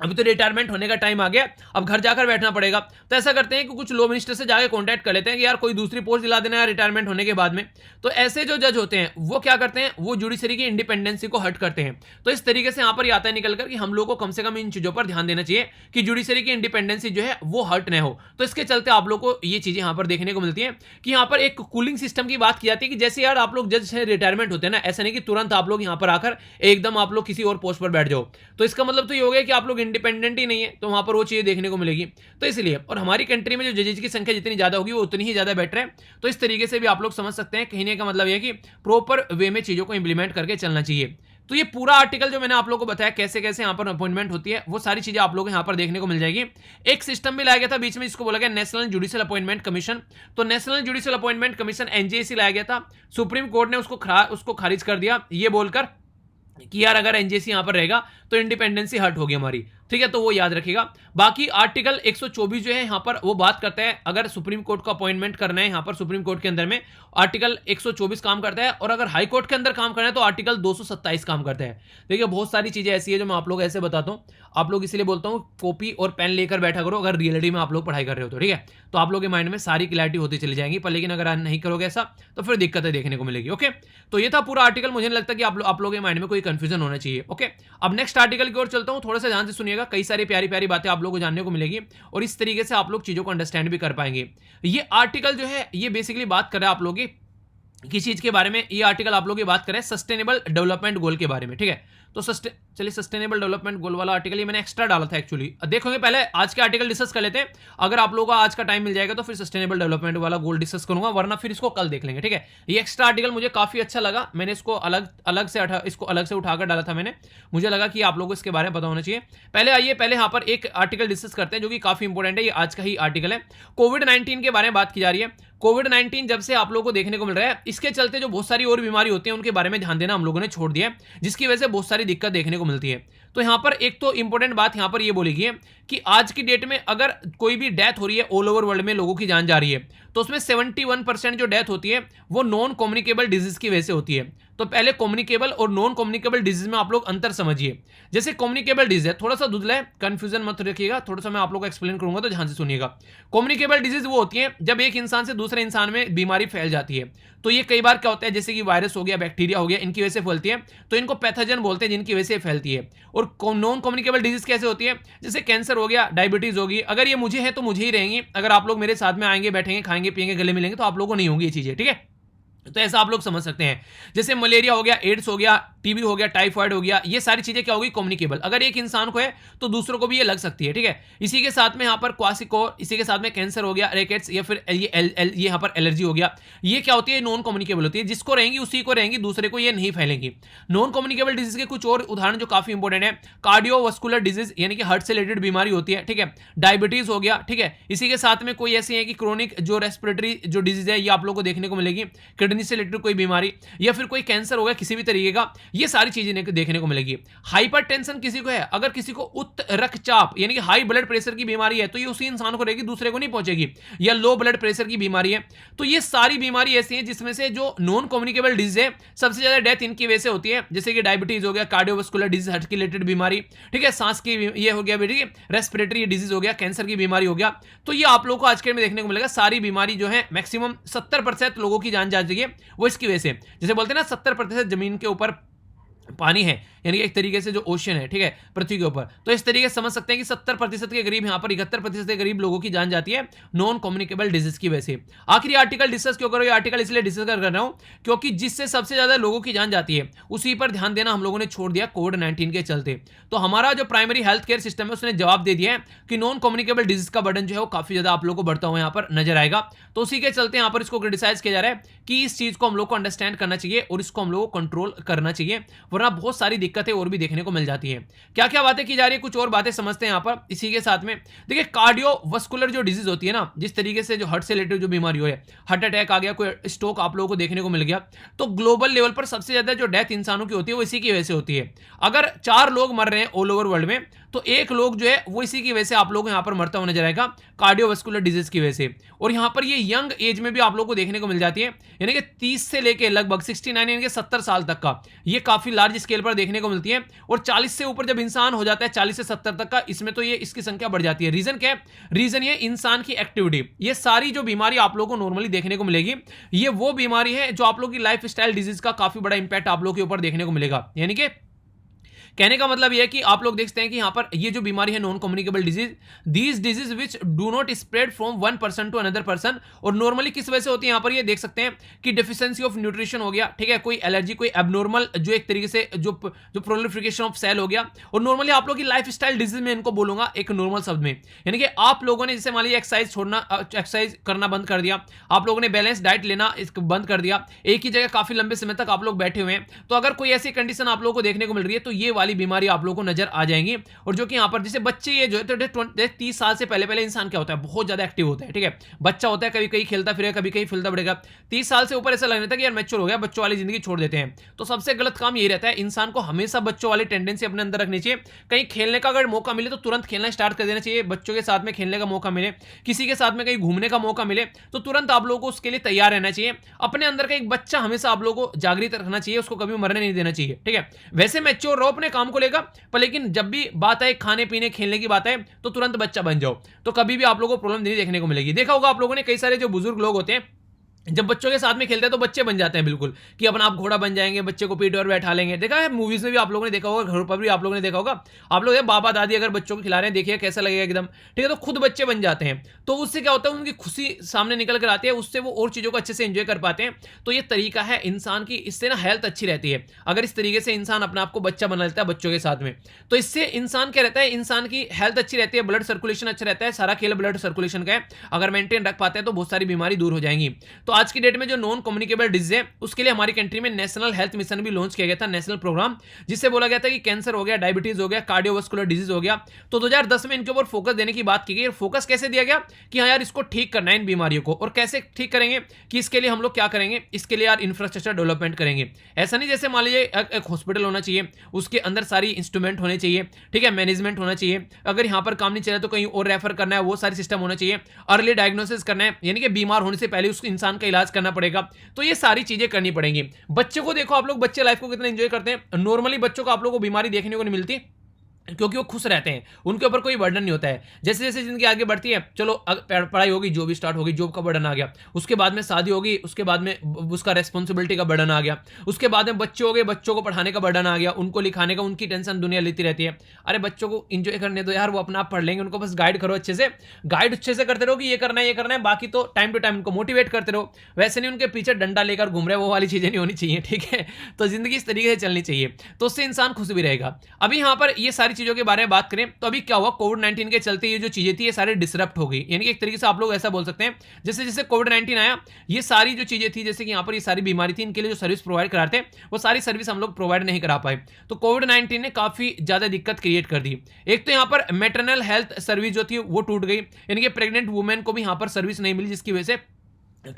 अभी तो रिटायरमेंट होने का टाइम आ गया, अब घर जाकर बैठना पड़ेगा। तो ऐसा करते हैं कि कुछ लॉ मिनिस्टर से जाकर कांटेक्ट कर लेते हैं कि यार कोई दूसरी पोस्ट दिला देना है रिटायरमेंट होने के बाद में। तो ऐसे जो जज होते हैं वो क्या करते हैं, वो जुडिशरी की इंडिपेंडेंसी को हर्ट करते हैं। तो इस तरीके से यहां पर आता है निकलकर कि हम लोग को कम से कम इन चीजों पर ध्यान देना चाहिए कि जुडिशरी की इंडिपेंडेंसी जो है वो हर्ट न हो। तो इसके चलते आप लोग को ये चीजें यहां पर देखने को मिलती है कि यहां पर एक कूलिंग सिस्टम की बात की जाती है कि जैसे यार आप लोग जज से रिटायरमेंट होते हैं ना, ऐसा नहीं कि तुरंत आप लोग यहां पर आकर एकदम आप लोग किसी और पोस्ट पर बैठ जाओ। तो इसका मतलब तो ये हो गया कि आप लोग इंडिपेंडेंट ही नहीं, तो वहां पर वो चीजें देखने को मिलेगी। तो इसलिए और हमारी कंट्री में जो जजेस की संख्या जितनी ज्यादा होगी वो उतनी ही ज्यादा बेटर है। तो इस तरीके से भी आप लोग समझ सकते हैं, कहने का मतलब यह कि प्रॉपर वे में चीजों को इंप्लीमेंट करके चलना चाहिए। तो ये पूरा आर्टिकल जो मैंने आप लोगों को बताया कैसे कैसे यहां पर अपॉइंटमेंट होती है, वो सारी चीजें आप लोग यहां पर देखने को मिल जाएगी। एक सिस्टम भी लाया गया था बीच में, जिसको बोला गया नेशनल जुडिशियल अपॉइंटमेंट कमीशन। तो national judicial appointment commission NJC लाया गया था, सुप्रीम कोर्ट ने उसको खारिज कर दिया ये बोलकर कि यार अगर एनजेसी यहां पर रहेगा तो इंडिपेंडेंसी हर्ट होगी हमारी, ठीक है। तो वो याद रखिएगा। बाकी आर्टिकल 124 जो है यहां पर वो बात करता है अगर सुप्रीम कोर्ट को अपॉइंटमेंट करना है यहां पर सुप्रीम कोर्ट के अंदर में, आर्टिकल 124 काम करता है, और अगर हाई कोर्ट के अंदर काम करना है तो आर्टिकल 227 काम करता है। देखिए बहुत सारी चीजें ऐसी है जो मैं आप लोग ऐसे बताता हूं, आप लोग इसलिए बोलता हूं कॉपी और पेन लेकर बैठा करो अगर रियलिटी में आप लोग पढ़ाई कर रहे हो तो, ठीक है। तो आप लोग के माइंड में सारी क्लैरिटी होती चली जाएंगी, पर लेकिन अगर नहीं करोगे ऐसा तो फिर दिक्कतें देखने को मिलेगी। ओके, तो ये था पूरा आर्टिकल। मुझे नहीं लगता कि आप लोग के माइंड में कोई कंफ्यूजन होना चाहिए। ओके, अब नेक्स्ट आर्टिकल की ओर चलता हूं, थोड़ा सा ध्यान से सुनिएगा, कई सारी प्यारी प्यारी बातें आप लोगों को जानने को मिलेगी और इस तरीके से आप लोग चीजों को अंडरस्टैंड भी कर पाएंगे। ये आर्टिकल जो है ये बेसिकली बात कर रहा है आप लोग किस चीज के बारे में, ये आर्टिकल आप लोग की बात करें सस्टेनेबल डेवलपमेंट गोल के बारे में, ठीक है। तो चलिए सस्टेनेबल डेवलपमेंट गोल वाला आर्टिकल ये मैंने एक्स्ट्रा डाला था एक्चुअली, देखोगे पहले आज के आर्टिकल डिस्कस कर लेते हैं। अगर आप लोगों का आज का टाइम मिल जाएगा तो फिर सस्टेनेबल डेवलपमेंट वाला गोल डिस्कस करूंगा, वरना फिर इसको कल देख लेंगे, ठीक है। ये एक्स्ट्रा आर्टिकल मुझे काफी अच्छा लगा, मैंने इसको अलग से उठाकर डाला था मैंने, मुझे लगा कि आप लोगों को इसके बारे में पता होना चाहिए। पहले यहाँ पर एक आर्टिकल डिस्कस करते हैं जो कि काफी इंपॉर्टेंट है, ये आज का ही आर्टिकल है। कोविड-19 के बारे में बात की जा रही है। कोविड-19 जब से आप लोगों को देखने को मिल रहा है, इसके चलते जो बहुत सारी और बीमारी होती है उनके बारे में ध्यान देना हम लोगों ने छोड़ दिया है, जिसकी वजह से बहुत सारी दिक्कत देखने को मिलती है। तो यहां पर एक तो इंपॉर्टेंट बात यहां पर ये बोली गई है कि आज की डेट में अगर कोई भी डेथ हो रही है ऑल ओवर वर्ल्ड में, लोगों की जान जा रही है, तो उसमें 71% जो डेथ होती है वो नॉन कम्युनिकेबल डिजीज की वजह से होती है। तो पहले कम्युनिकेबल और नॉन कम्युनिकेबल डिजीज में आप लोग अंतर समझिए। जैसे कम्युनिकेबल डिजीज है, थोड़ा सा धुंधला है, कंफ्यूजन मत रखिएगा, थोड़ा सा मैं आप लोग को एक्सप्लेन करूंगा तो ध्यान से सुनिएगा। कम्युनिकेबल डिजीज वो होती है जब एक इंसान से दूसरे इंसान में बीमारी फैल जाती है। तो ये कई बार क्या होता है, जैसे कि वायरस हो गया, बैक्टीरिया हो गया, इनकी वजह से फैलती है, तो इनको पैथोजन बोलते हैं जिनकी वजह से फैलती है। और नॉन कम्युनिकेबल डिजीज कैसे होती है, जैसे कैंसर हो गया, डायबिटीज होगी, अगर ये मुझे है तो मुझे ही रहेंगी, अगर आप लोग मेरे साथ में आएंगे, बैठेंगे, खाएंगे, पिएंगे, गले मिलेंगे तो आप लोगों को नहीं होंगी ये चीजें, ठीक है। तो ऐसा आप लोग समझ सकते हैं। जैसे मलेरिया हो गया, एड्स हो गया, टीबी हो गया, टाइफाइड हो गया, ये सारी चीजें क्या होगी, कम्युनिकेबल। अगर एक इंसान को है तो दूसरों को भी ये लग सकती है, ठीक है। इसी के साथ में यहाँ पर क्वासिकोर, इसी के साथ में कैंसर हो गया, रैकेट्स, या फिर ये यहाँ पर एलर्जी हो गया, ये क्या होती है, नॉन कम्युनिकेबल होती है। जिसको रहेंगी उसी को रहेंगी, दूसरे को ये नहीं फैलेंगी। नॉन कम्युनिकेबल डिजीज के कुछ और उदाहरण जो काफी इंपॉर्टेंट है, कार्डियोवास्कुलर डिजीज यानी कि हार्ट से रिलेटेड बीमारी होती है, ठीक है। डायबिटीज हो गया, ठीक है। इसी के साथ में कोई ऐसी है कि क्रोनिक जो रेस्पिरेटरी जो डिजीज है, ये आप लोग को देखने को मिलेगी। किडनी से रिलेटेड कोई बीमारी, या फिर कोई कैंसर होगा किसी भी तरीके का, ये सारी चीजें देखने को मिलेगी। हाइपरटेंशन किसी को है, अगर किसी को उच्च रक्तचाप यानी कि हाई ब्लड प्रेशर की बीमारी है तो ये उसी इंसान को रहेगी, दूसरे को नहीं पहुंचेगी। या लो ब्लड प्रेशर की बीमारी है, तो ये सारी बीमारी ऐसी है जिसमें से जो नॉन कम्युनिकेबल डिजीज है सबसे ज्यादा डेथ इनकी वजह से होती है। जैसे कि डायबिटीज हो गया, कार्डियोवास्कुलर डिजीज, हार्ट की रिलेटेड बीमारी, ठीक है, सांस की ये हो गया बेटी, रेस्पिरेटरी डिजीज हो गया, कैंसर की बीमारी हो गया। तो ये आप लोगों को आज के में देखने को मिलेगा। सारी बीमारी जो है मैक्सिमम 70% लोगों की जान जा चुकी है वो इसकी वजह से। जैसे बोलते हैं ना 70% जमीन के ऊपर पानी है, यानी कि एक तरीके से जो ओशन है, ठीक है, पृथ्वी के ऊपर, तो इस तरीके से समझ सकते हैं कि 70% के करीब, यहाँ पर 71% के करीब लोगों की जान जाती है नॉन कम्युनिकेबल डिजीज की वजह से। आखिरी आर्टिकल डिस्कस क्यों करो, ये आर्टिकल इसलिए डिस्कस कर रहा हूं क्योंकि जिससे सबसे ज्यादा लोगों की जान जाती है उसी पर ध्यान देना हम लोगों ने छोड़ दिया कोविड-19 के चलते। तो हमारा जो प्राइमरी हेल्थ केयर सिस्टम है उसने जवाब दे दिया है कि नॉन कम्युनिकेबल डिजीज का बर्डन जो है वो काफी ज्यादा आप लोगों को बढ़ता हुआ यहाँ पर नजर आएगा। तो उसी के चलते यहाँ पर इसको क्रिटिसाइज किया जा रहा है कि इस चीज को हम लोग को अंडरस्टैंड करना चाहिए और इसको हम लोग को कंट्रोल करना चाहिए, वरना बहुत सारी दिक्कतें और भी देखने को मिल जाती है। क्या क्या बातें की जा रही है, कुछ और बातें समझते हैं यहाँ पर। इसी के साथ में देखिए, कार्डियोवास्कुलर जो डिजीज होती है ना, जिस तरीके से जो हार्ट से रिलेटेड जो बीमारी हो है, हार्ट अटैक आ गया, कोई स्ट्रोक आप लोगों को देखने को मिल गया, तो ग्लोबल लेवल पर सबसे ज्यादा जो डेथ इंसानों की होती है वो इसी की वजह से होती है। अगर 4 लोग मर रहे हैं ऑल ओवर वर्ल्ड में, तो 1 लोग जो है वो इसी की वजह से आप लोग यहाँ पर मरता हुआ नजर आएगा, कार्डियोवास्कुलर डिजीज की वजह से। और यहाँ पर ये यंग एज में भी आप लोग को देखने को मिल जाती है, यानी कि 30 से लेके लगभग 69 यानी कि 70 साल तक का, ये काफी लार्ज स्केल पर देखने को मिलती है। और 40 से ऊपर जब इंसान हो जाता है, 40 से 70 तक का, इसमें तो ये इसकी संख्या बढ़ जाती है। रीजन क्या है, रीजन ये इंसान की एक्टिविटी। ये सारी जो बीमारी आप लोगों को नॉर्मली देखने को मिलेगी, ये वो बीमारी है जो आप लोगों की लाइफ स्टाइल डिजीज का काफी बड़ा इंपैक्ट आप लोगों के ऊपर देखने को मिलेगा। यानी कि कहने का मतलब यह है कि आप लोग देखते हैं कि यहां पर ये जो बीमारी है non communicable disease, these disease which do not spread from one person to another person. और नॉर्मली किस वजह से होती है, यहां पर ये देख सकते हैं कि डेफिशिएंसी ऑफ न्यूट्रिशन हो गया, ठीक है, कोई एलर्जी, कोई एबनॉर्मल जो एक तरीके से जो प्रोलिफिकेशन ऑफ सेल हो गया। और नॉर्मली आप लोग की लाइफ स्टाइल डिजीज में इनको बोलूंगा एक नॉर्मल शब्द में, यानी कि आप लोगों ने जैसे मान लीजिए एक्सरसाइज छोड़ना, एक्सरसाइज करना बंद कर दिया, आप लोगों ने बैलेंस डाइट लेना बंद कर दिया, एक ही जगह काफी लंबे समय तक आप लोग बैठे हुए हैं, तो अगर कोई ऐसी कंडीशन आप लोगों को देखने को मिल रही है तो ये वाली बीमारी आप लोगों को नजर आ जाएंगी। और जो कि यहां पर जैसे बच्चे ये जो है तो 30 साल से पहले इंसान क्या होता है, बहुत ज्यादा एक्टिव होता है, ठीक है, बच्चा होता है, कभी कहीं खेलता फिरेगा, कभी कहीं फिरता बढ़ेगा। 30 साल से ऊपर ऐसा लगने था कि यार मैच्योर हो गया, बच्चों वाली जिंदगी छोड़ देते हैं। तो सबसे गलत काम यही रहता है, इंसान को हमेशा बच्चों वाली टेंडेंसी अपने अंदर रखनी चाहिए। कहीं खेलने का अगर मौका मिले तो तुरंत खेलना स्टार्ट कर देना चाहिए, बच्चों के साथ में खेलने का मौका मिले, किसी के साथ में कहीं घूमने का मौका मिले तो तुरंत आप लोगों को उसके लिए तैयार रहना चाहिए। अपने अंदर का एक बच्चा हमेशा आप लोगों को जागृत रखना चाहिए, उसको कभी मरने नहीं देना चाहिए, ठीक है। वैसे मैच्योर रहो अपने काम को लेकर, पर लेकिन जब भी बात है खाने पीने खेलने की बात है तो तुरंत बच्चा बन जाओ, तो कभी भी आप लोगों को प्रॉब्लम नहीं देखने को मिलेगी। देखा होगा आप लोगों ने, कई सारे जो बुजुर्ग लोग होते हैं जब बच्चों के साथ में खेलते हैं तो बच्चे बन जाते हैं, बिल्कुल कि अपना आप घोड़ा बन जाएंगे, बच्चे को पीठ पर बैठा लेंगे। देखा है मूवीज में भी आप लोगों ने देखा होगा, घर पर भी आप लोगों ने देखा होगा। आप लोग बाबा दादी अगर बच्चों को खिला रहे हैं, देखिए कैसा लगेगा एकदम, ठीक है, तो खुद बच्चे बन जाते हैं। तो उससे क्या होता है, उनकी खुशी सामने निकल कर आती है, उससे वो और चीजों को अच्छे से एंजॉय कर पाते हैं। तो ये तरीका है इंसान की, इससे ना हेल्थ अच्छी रहती है अगर इस तरीके से इंसान अपने आप को बच्चा बना लेता है बच्चों के साथ में। तो इससे इंसान क्या रहता है, इंसान की हेल्थ अच्छी रहती है, ब्लड सर्कुलेशन अच्छा रहता है, सारा खेल ब्लड सर्कुलेशन का है, अगर मेंटेन रख पाते हैं तो बहुत सारी बीमारी दूर हो जाएंगी। तो आज की डेट में जो नॉन कम्युनिकेबल डिजीज है उसके लिए हमारी कंट्री में नेशनल हेल्थ मिशन भी लॉन्च किया गया था, नेशनल प्रोग्राम, जिससे बोला गया था कि कैंसर हो गया, डायबिटीज हो गया, कार्डियोवास्कुलर डिजीज हो गया। तो 2010 में इनके ऊपर फोकस देने की बात की गई। फोकस कैसे दिया गया कि हाँ यार इसको ठीक करना है इन बीमारियों को, और कैसे ठीक करेंगे कि इसके लिए हम लोग क्या करेंगे, इसके लिए यार इंफ्रास्ट्रक्चर डेवलपमेंट करेंगे। ऐसा नहीं जैसे मान लीजिए एक हॉस्पिटल होना चाहिए, उसके अंदर सारी इंस्ट्रूमेंट होने चाहिए, ठीक है, मैनेजमेंट होना चाहिए, अगर यहाँ पर काम नहीं चला तो कहीं और रेफर करना है, वो सारी सिस्टम होना चाहिए, अर्ली डायग्नोसिस करना है, यानी कि बीमार होने से पहले उस इंसान का इलाज करना पड़ेगा। तो ये सारी चीजें करनी पड़ेंगी। बच्चे को देखो आप लोग, बच्चे लाइफ को कितना एंजॉय करते हैं। नॉर्मली बच्चों को आप लोगों को बीमारी देखने को नहीं मिलती, क्योंकि वो खुश रहते हैं, उनके ऊपर कोई बर्डन नहीं होता है। जैसे जैसे जिंदगी आगे बढ़ती है, चलो पढ़ाई होगी, जॉब स्टार्ट होगी, जॉब का बर्डन आ गया, उसके बाद में शादी होगी, उसके बाद में उसका रेस्पॉन्सिबिलिटी का बर्डन आ गया, उसके बाद में बच्चे हो गए, बच्चों को पढ़ाने का बर्डन आ गया, उनको लिखाने का, उनकी टेंशन दुनिया लेती रहती है। अरे बच्चों को इंजॉय करने दो यार, वो अपना आप पढ़ लेंगे, उनको बस गाइड करो अच्छे से, गाइड अच्छे से करते रहो कि ये करना है, ये करना है, बाकी तो टाइम टू टाइम उनको मोटिवेट करते रहो। वैसे नहीं उनके पीछे डंडा लेकर घूम रहे, वो वाली चीजें नहीं होनी चाहिए, ठीक है। तो जिंदगी इस तरीके से चलनी चाहिए, तो उससे इंसान खुश भी रहेगा। अभी यहाँ पर ये सारी चीजों के बारे में बात तो अभी क्या हुआ, कोविड-19 के चलते ये जो चीजें थी ये सारे डिसरप्ट हो गई। यानी कि एक तरीके से आप लोग ऐसा बोल सकते हैं, जैसे जैसे कोविड-19 आया, ये सारी जो चीजें थी, जैसे कि यहाँ पर ये सारी बीमारी थी, इनके लिए जो सर्विस प्रोवाइड कराते हैं वो सारी सर्विस हम लोग प्रोवाइड नहीं करा पाए। तो कोविड-19 ने काफी ज्यादा दिक्कत क्रिएट कर दी। एक तो यहाँ पर मैटरनल हेल्थ सर्विस जो थी वो टूट गई, यानी कि प्रेग्नेंट वुमेन को भी यहाँ पर सर्विस नहीं मिली, जिसकी वजह से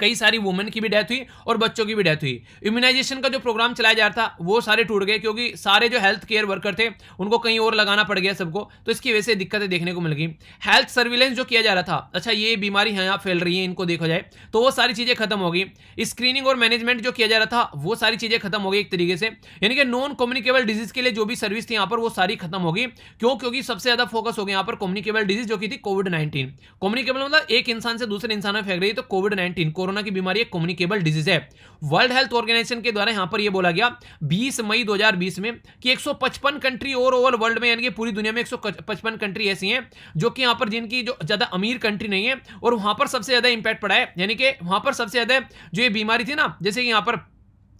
कई सारी वुमेन की भी डेथ हुई और बच्चों की भी डेथ हुई। इम्यूनाइजेशन का जो प्रोग्राम चलाया जा रहा था वो सारे टूट गए, क्योंकि सारे जो हेल्थ केयर वर्कर थे उनको कहीं और लगाना पड़ गया सबको, तो इसकी वजह से दिक्कतें देखने को मिल गई। हेल्थ सर्विलेंस जो किया जा रहा था, अच्छा ये बीमारी यहाँ फैल रही है, इनको देखा जाए तो वो सारी चीजें खत्म हो गई। स्क्रीनिंग और मैनेजमेंट जो किया जा रहा था वो सारी चीजें खत्म हो गई एक तरीके से, यानी कि नॉन कम्युनिकेबल डिजीज के लिए जो भी सर्विस थी यहाँ पर वो सारी खत्म हो गई। क्यों? क्योंकि सबसे ज्यादा फोकस हो गया यहाँ पर कम्युनिकेबल डिजीज जो की थी कोविड-19। कम्युनिकेबल मतलब एक इंसान से दूसरे इंसान में फैल रही है, तो कोविड-19 कोरोना की बीमारी कम्युनिकेबल डिजीज है। वर्ल्ड हेल्थ ऑर्गेनाइजेशन के द्वारा यहां पर यह बोला गया 20 मई 2020 में कि 155 कंट्री और ओवर वर्ल्ड में, यानी कि पूरी दुनिया में 155 कंट्री ऐसी हैं जो कि यहां पर जिनकी जो ज्यादा अमीर कंट्री नहीं है और वहां पर सबसे ज्यादा इंपैक्ट पड़ा है, यानी कि वहां पर सबसे ज्यादा जो ये बीमारी थी ना, जैसे कि यहां पर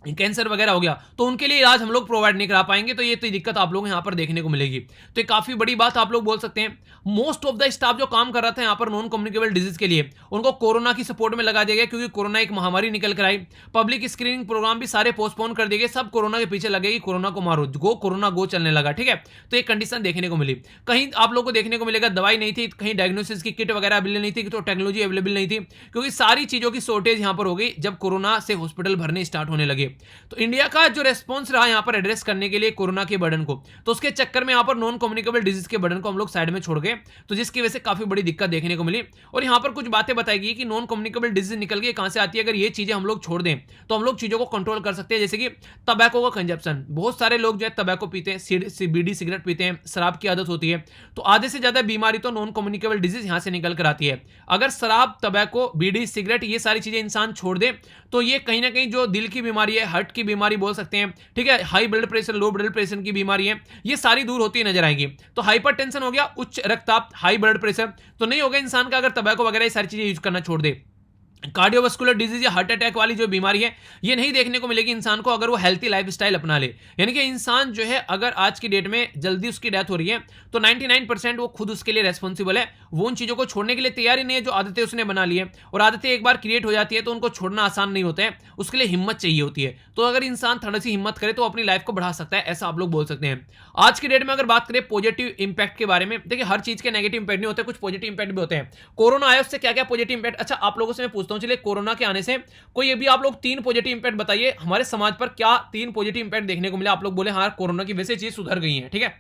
कैंसर वगैरह हो गया, तो उनके लिए इलाज हम लोग प्रोवाइड नहीं करा पाएंगे। तो ये तो दिक्कत आप लोग यहां पर देखने को मिलेगी। तो ये काफी बड़ी बात आप लोग बोल सकते हैं। मोस्ट ऑफ द स्टाफ जो काम कर रहा था यहां पर नॉन कम्युनिकेबल डिजीज के लिए, उनको कोरोना की सपोर्ट में लगा दिया गया, क्योंकि कोरोना एक महामारी निकल कर आई। पब्लिक स्क्रीनिंग प्रोग्राम भी सारे पोस्टपोन कर दिए गए, सब कोरोना के पीछे लगे कि कोरोना को मारो, गो कोरोना गो चलने लगा, ठीक है। तो एक कंडीशन देखने को मिली। कहीं आप लोग को देखने को मिलेगा दवाई नहीं थी, कहीं डायग्नोसिस की किट वगैरह अवेलेबल नहीं थी, तो टेक्नोलॉजी अवेलेबल नहीं थी, क्योंकि सारी चीजों की शॉर्टेज यहां पर हो गई जब कोरोना से हॉस्पिटल भरने स्टार्ट होने लगे। तो इंडिया का जो रेस्पॉन्स रहा यहां पर एड्रेस करने के लिए कोरोना के बर्डन को, तो उसके चक्कर में यहां पर नॉन कम्युनिकेबल डिजीज के बर्डन को हम लोग साइड में छोड़ गए, तो जिसकी वजह से काफी बड़ी दिक्कत देखने को मिली। और यहां पर कुछ बातें बताई गई कि नॉन कम्युनिकेबल डिजीज निकल के कहां से आती है। अगर ये चीजें हम लोग छोड़ दें तो हम लोग चीजों को कंट्रोल कर सकते हैं, जैसे कि तंबाकू का कंजप्शन। बहुत सारे लोग जो है तंबाकू पीते हैं, बीड़ी सिगरेट पीते हैं, शराब की आदत होती है, तो आधे से ज्यादा बीमारी तो नॉन कम्युनिकेबल डिजीज यहां से निकल कर आती है। अगर शराब, तंबाकू, बीड़ी, सिगरेट ये सारी चीजें इंसान छोड़ दे तो ये कहीं ना कहीं जो दिल की बीमारी है, हार्ट की बीमारी बोल सकते हैं, ठीक है, high blood pressure, low blood pressure की बीमारी है, ये सारी दूर होती नजर आएंगी। तो हाइपरटेंशन हो गया, उच्च रक्तचाप, हाई ब्लड प्रेशर तो नहीं होगा इंसान का अगर तंबाकू वगैरह ये सारी चीजें यूज करना छोड़ दे। कार्डियोवास्कुलर डिजीज या हार्ट अटैक वाली जो बीमारी है ये नहीं देखने को मिलेगी इंसान को अगर वो हेल्थी लाइफस्टाइल अपना ले। यानी कि इंसान जो है अगर आज की डेट में जल्दी उसकी डेथ हो रही है तो 99% वो खुद उसके लिए रेस्पॉन्सिबल है, वो उन चीजों को छोड़ने के लिए तैयार ही नहीं है जो आदतें उसने बना ली है। और आदतें एक बार क्रिएट हो जाती है तो उनको छोड़ना आसान नहीं होता है, उसके लिए हिम्मत चाहिए होती है। तो अगर इंसान थोड़ी सी हिम्मत करे तो अपनी लाइफ को बढ़ा सकता है, ऐसा आप लोग बोल सकते हैं। आज की डेट में अगर बात करें पॉजिटिव इंपैक्ट के बारे में, देखिए हर चीज के नेगेटिव इंपैक्ट नहीं होते, कुछ पॉजिटिव इंपैक्ट भी होते हैं। कोरोना आया उससे क्या क्या पॉजिटिव इंपैक्ट, अच्छा आप लोगों से मैं पूछता हूं, चलिए कोरोना के आने से कोई अभी आप लोग 3 पॉजिटिव इंपैक्ट बताइए हमारे समाज पर, क्या 3 पॉजिटिव इंपैक्ट देखने को मिला? आप लोग बोले हाँ कोरोना की वजह से चीज सुधर गई है, ठीक है,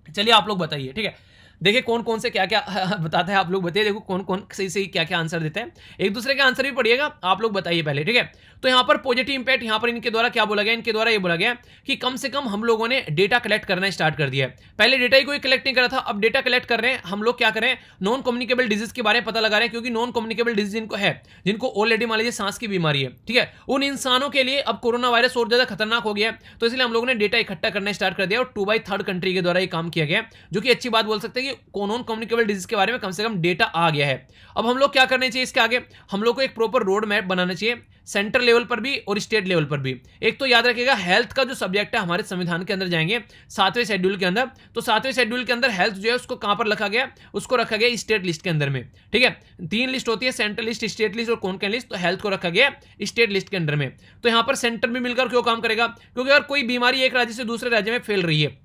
चलिए आप लोग बताइए, ठीक है। देखिए कौन कौन से क्या क्या बताता है, आप लोग बताइए, देखो कौन कौन सही सही क्या क्या आंसर देते हैं, एक दूसरे के आंसर भी पढ़िएगा, आप लोग बताइए पहले, ठीक है। तो यहाँ पर पॉजिटिव इंपैक्ट, यहाँ पर इनके द्वारा क्या बोला गया, इनके द्वारा ये बोला गया कि कम से कम हम लोगों ने डेटा कलेक्ट करना स्टार्ट कर दिया है। पहले डेटा ही कोई कलेक्ट नहीं करा था, अब डेटा कलेक्ट कर रहे हैं हम लोग। क्या करें, नॉन कम्युनिकेबल डिजीज के बारे में पता लगा रहे हैं, क्योंकि नॉन कम्युनिकेबल डिजीज जिनको है, जिनको ऑलरेडी मान लीजिए सांस की बीमारी है, ठीक है, उन इंसानों के लिए अब कोरोना वायरस और ज्यादा खतरनाक हो गया है, तो इसलिए हम लोगों ने डेटा इकट्ठा करना स्टार्ट कर दिया और 2/3 कंट्री के द्वारा ये काम किया गया, जो कि अच्छी बात बोल सकते हैं कि नॉन कम्युनिकेबल डिजीज के बारे में कम से कम डेटा आ गया है। अब हम लोग क्या करने चाहिए इसके आगे, हम लोग को एक प्रॉपर रोड मैप बनाना चाहिए, सेंटर लेवल पर भी और स्टेट लेवल पर भी। एक तो याद रखिएगा हेल्थ का जो सब्जेक्ट है हमारे संविधान के अंदर जाएंगे 7वें शेड्यूल के अंदर, तो 7वें शेड्यूल के अंदर हेल्थ जो है उसको कहां पर रखा गया, उसको रखा गया स्टेट लिस्ट के अंदर में। ठीक है, 3 लिस्ट होती है, सेंट्रल लिस्ट, स्टेट लिस्ट और कॉन्करेंट लिस्ट, तो हेल्थ को रखा गया स्टेट लिस्ट के अंदर में। तो यहां पर सेंटर भी मिलकर क्यों काम करेगा, क्योंकि अगर कोई बीमारी एक राज्य से दूसरे राज्य में फैल रही है,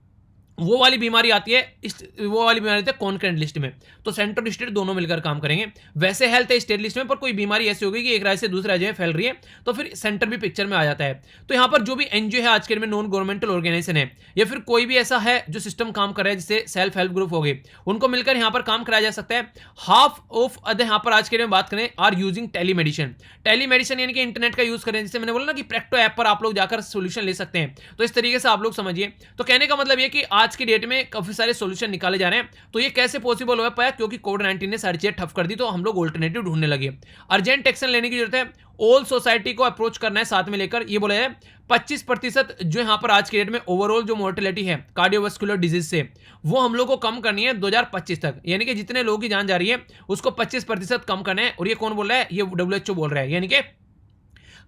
वो वाली बीमारी आती है कॉन्करेंट लिस्ट में, तो सेंटर स्टेट दोनों मिलकर काम करेंगे। वैसे हेल्थ है स्टेट लिस्ट में, पर कोई बीमारी ऐसी होगी कि एक राज्य से दूसरे राज्य में फैल रही है, तो फिर सेंटर भी पिक्चर में आ जाता है। तो यहां पर जो भी एनजीओ है आज के दिन में नॉन गवर्नमेंटल ऑर्गेनाइजेशन है, या फिर कोई भी ऐसा है जो सिस्टम काम कर रहा है, जिससे सेल्फ हेल्प ग्रुप हो गए, उनको मिलकर यहां पर काम कराया जा सकता है। हाफ ऑफ अदर यहां पर आज के दिन में बात करें आर यूजिंग टेलीमेडिसिन। टेलीमेडिसिन यानी कि इंटरनेट का यूज करें, जैसे मैंने बोला ना कि प्रैक्टो ऐप पर आप लोग जाकर सोल्यूशन ले सकते हैं, तो इस तरीके से आप लोग समझिए। तो कहने का मतलब यह कि आज की डेट में काफी सारे सॉल्यूशन निकाले जा रहे हैं। तो ये कैसे पॉसिबल हो पाया, क्योंकि कोविड-19 ने सारी चीजें ठप कर दी, तो हम लोग ऑल्टरनेटिव ढूंढने लगे। अर्जेंट एक्शन लेने की जरूरत है, ऑल सोसाइटी को अप्रोच करना है साथ में लेकर। ये बोला है 25% जो यहां पर आज के डेट में ओवरऑल जो मोर्टेलिटी है कार्डियोवास्कुलर डिजीज से, वो हम लोग को कम करनी है 2025 तक, यानी कि जितने लोगों की जान जा रही है उसको 25% कम करना है। और ये कौन बोल रहा है, ये WHO बोल रहा है। यानी कि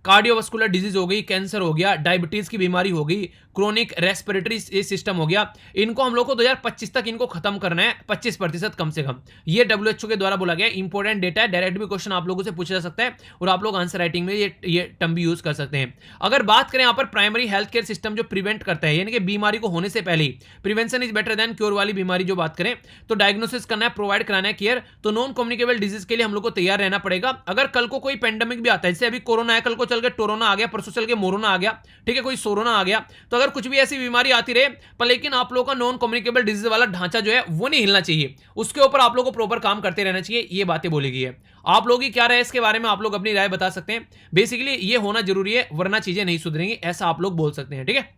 कार्डियोवास्कुलर डिजीज हो गई, कैंसर हो गया, डायबिटीज की बीमारी हो गई, क्रोनिक रेस्पिरेटरी सिस्टम हो गया, इनको हम लोग को 2025 तक इनको खत्म करना है 25% कम से कम। ये WHO के द्वारा बोला गया इंपॉर्टेंट डेटा है। डायरेक्ट भी क्वेश्चन आप लोगों से पूछा जा सकता है और आप लोग आंसर राइटिंग में ये टर्म भी यूज कर सकते हैं। अगर बात करें यहाँ पर प्राइमरी हेल्थ केयर सिस्टम जो प्रिवेंट करता है, यानी कि बीमारी को होने से पहले ही, prevention is better than cure वाली बीमारी जो बात करें, तो डायग्नोसिस करना है, प्रोवाइड कराना है केयर। तो नॉन कम्युनिकेबल डिजीज के लिए हम लोग को तैयार रहना पड़ेगा। अगर कल को कोई पेंडेमिक भी आता है, जैसे अभी कोरोना है, कल को चल के टोरोना आ गया, परसों चल के मोरोना आ गया, ठीक है, कोई सोरोना आ गया, तो अगर कुछ भी ऐसी बीमारी आती रहे, पर लेकिन आप लोगों का नॉन कम्युनिकेबल डिजीज वाला ढांचा जो है वो नहीं हिलना चाहिए, उसके ऊपर आप लोगों को प्रॉपर काम करते रहना चाहिए। ये बातें बोली गई है। आप लोगों की क्या राय है इसके बारे में, आप लोग अपनी राय बता सकते हैं। बेसिकली ये होना जरूरी है, वरना चीजें नहीं सुधरेंगी, ऐसा आप लोग बोल सकते हैं। ठीक है,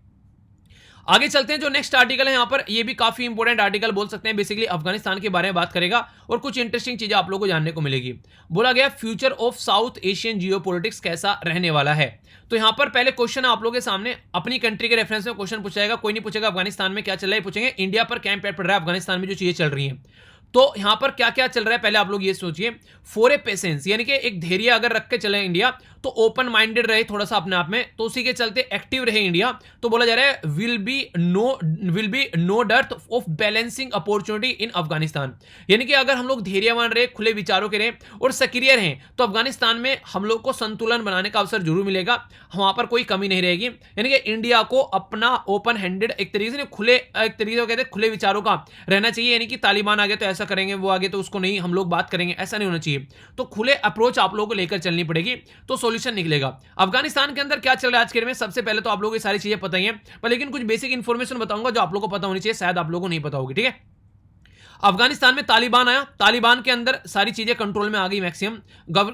आगे चलते हैं। जो नेक्स्ट आर्टिकल है यहाँ पर, ये भी काफी इंपॉर्टेंट आर्टिकल बोल सकते हैं। बेसिकली अफगानिस्तान के बारे में बात करेगा और कुछ इंटरेस्टिंग चीजें आप लोगों को जानने को मिलेगी। बोला गया future of south Asian geopolitics कैसा रहने वाला है। तो यहाँ पर पहले क्वेश्चन आप लोगों के सामने अपनी कंट्री के रेफरेंस में क्वेश्चन पूछा जाएगा। कोई नहीं पूछेगा अफगानिस्तान में क्या चल रहा है, पूछेंगे इंडिया पर क्या इंपैक्ट पड़ रहा है अफगानिस्तान में जो चीजें चल रही हैं। तो यहां पर क्या क्या चल रहा है पहले आप लोग ये सोचिए। फॉर ए पेशेंस, यानी कि एक धैर्य अगर रख के चले इंडिया, तो ओपन माइंडेड रहे थोड़ा सा अपने आप में, तो उसी के चलते एक्टिव रहे इंडिया। तो बोला जा रहा है will be no dearth of balancing opportunity in Afghanistan, यानी कि अगर हम लोग धैर्यवान रहे, खुले विचारों के रहे और सक्रिय रहें, तो अफगानिस्तान में हम लोग को संतुलन बनाने का अवसर जरूर मिलेगा, वहां पर कोई कमी नहीं रहेगी। यानी कि इंडिया को अपना ओपन हैंडेड एक तरीके से खुले, एक तरीके से कहते हैं खुले विचारों का रहना चाहिए। यानी कि तालिबान आगे तो ऐसा करेंगे, वो आगे तो उसको नहीं, हम लोग बात करेंगे, ऐसा नहीं होना चाहिए। तो खुले अप्रोच आप लोगों को लेकर चलनी पड़ेगी, तो सॉल्यूशन निकलेगा। अफगानिस्तान के अंदर क्या चल रहा है आज के दिन में, सबसे पहले तो आप लोगों को सारी चीजें पता ही है, पर लेकिन कुछ बेसिक इंफॉर्मेशन बताऊंगा जो आप लोगों को पता होनी चाहिए, शायद आप लोगों को नहीं पता होगी। ठीक है, अफगानिस्तान में तालिबान आया, तालिबान के अंदर सारी चीजें कंट्रोल में आ गई मैक्सिमम।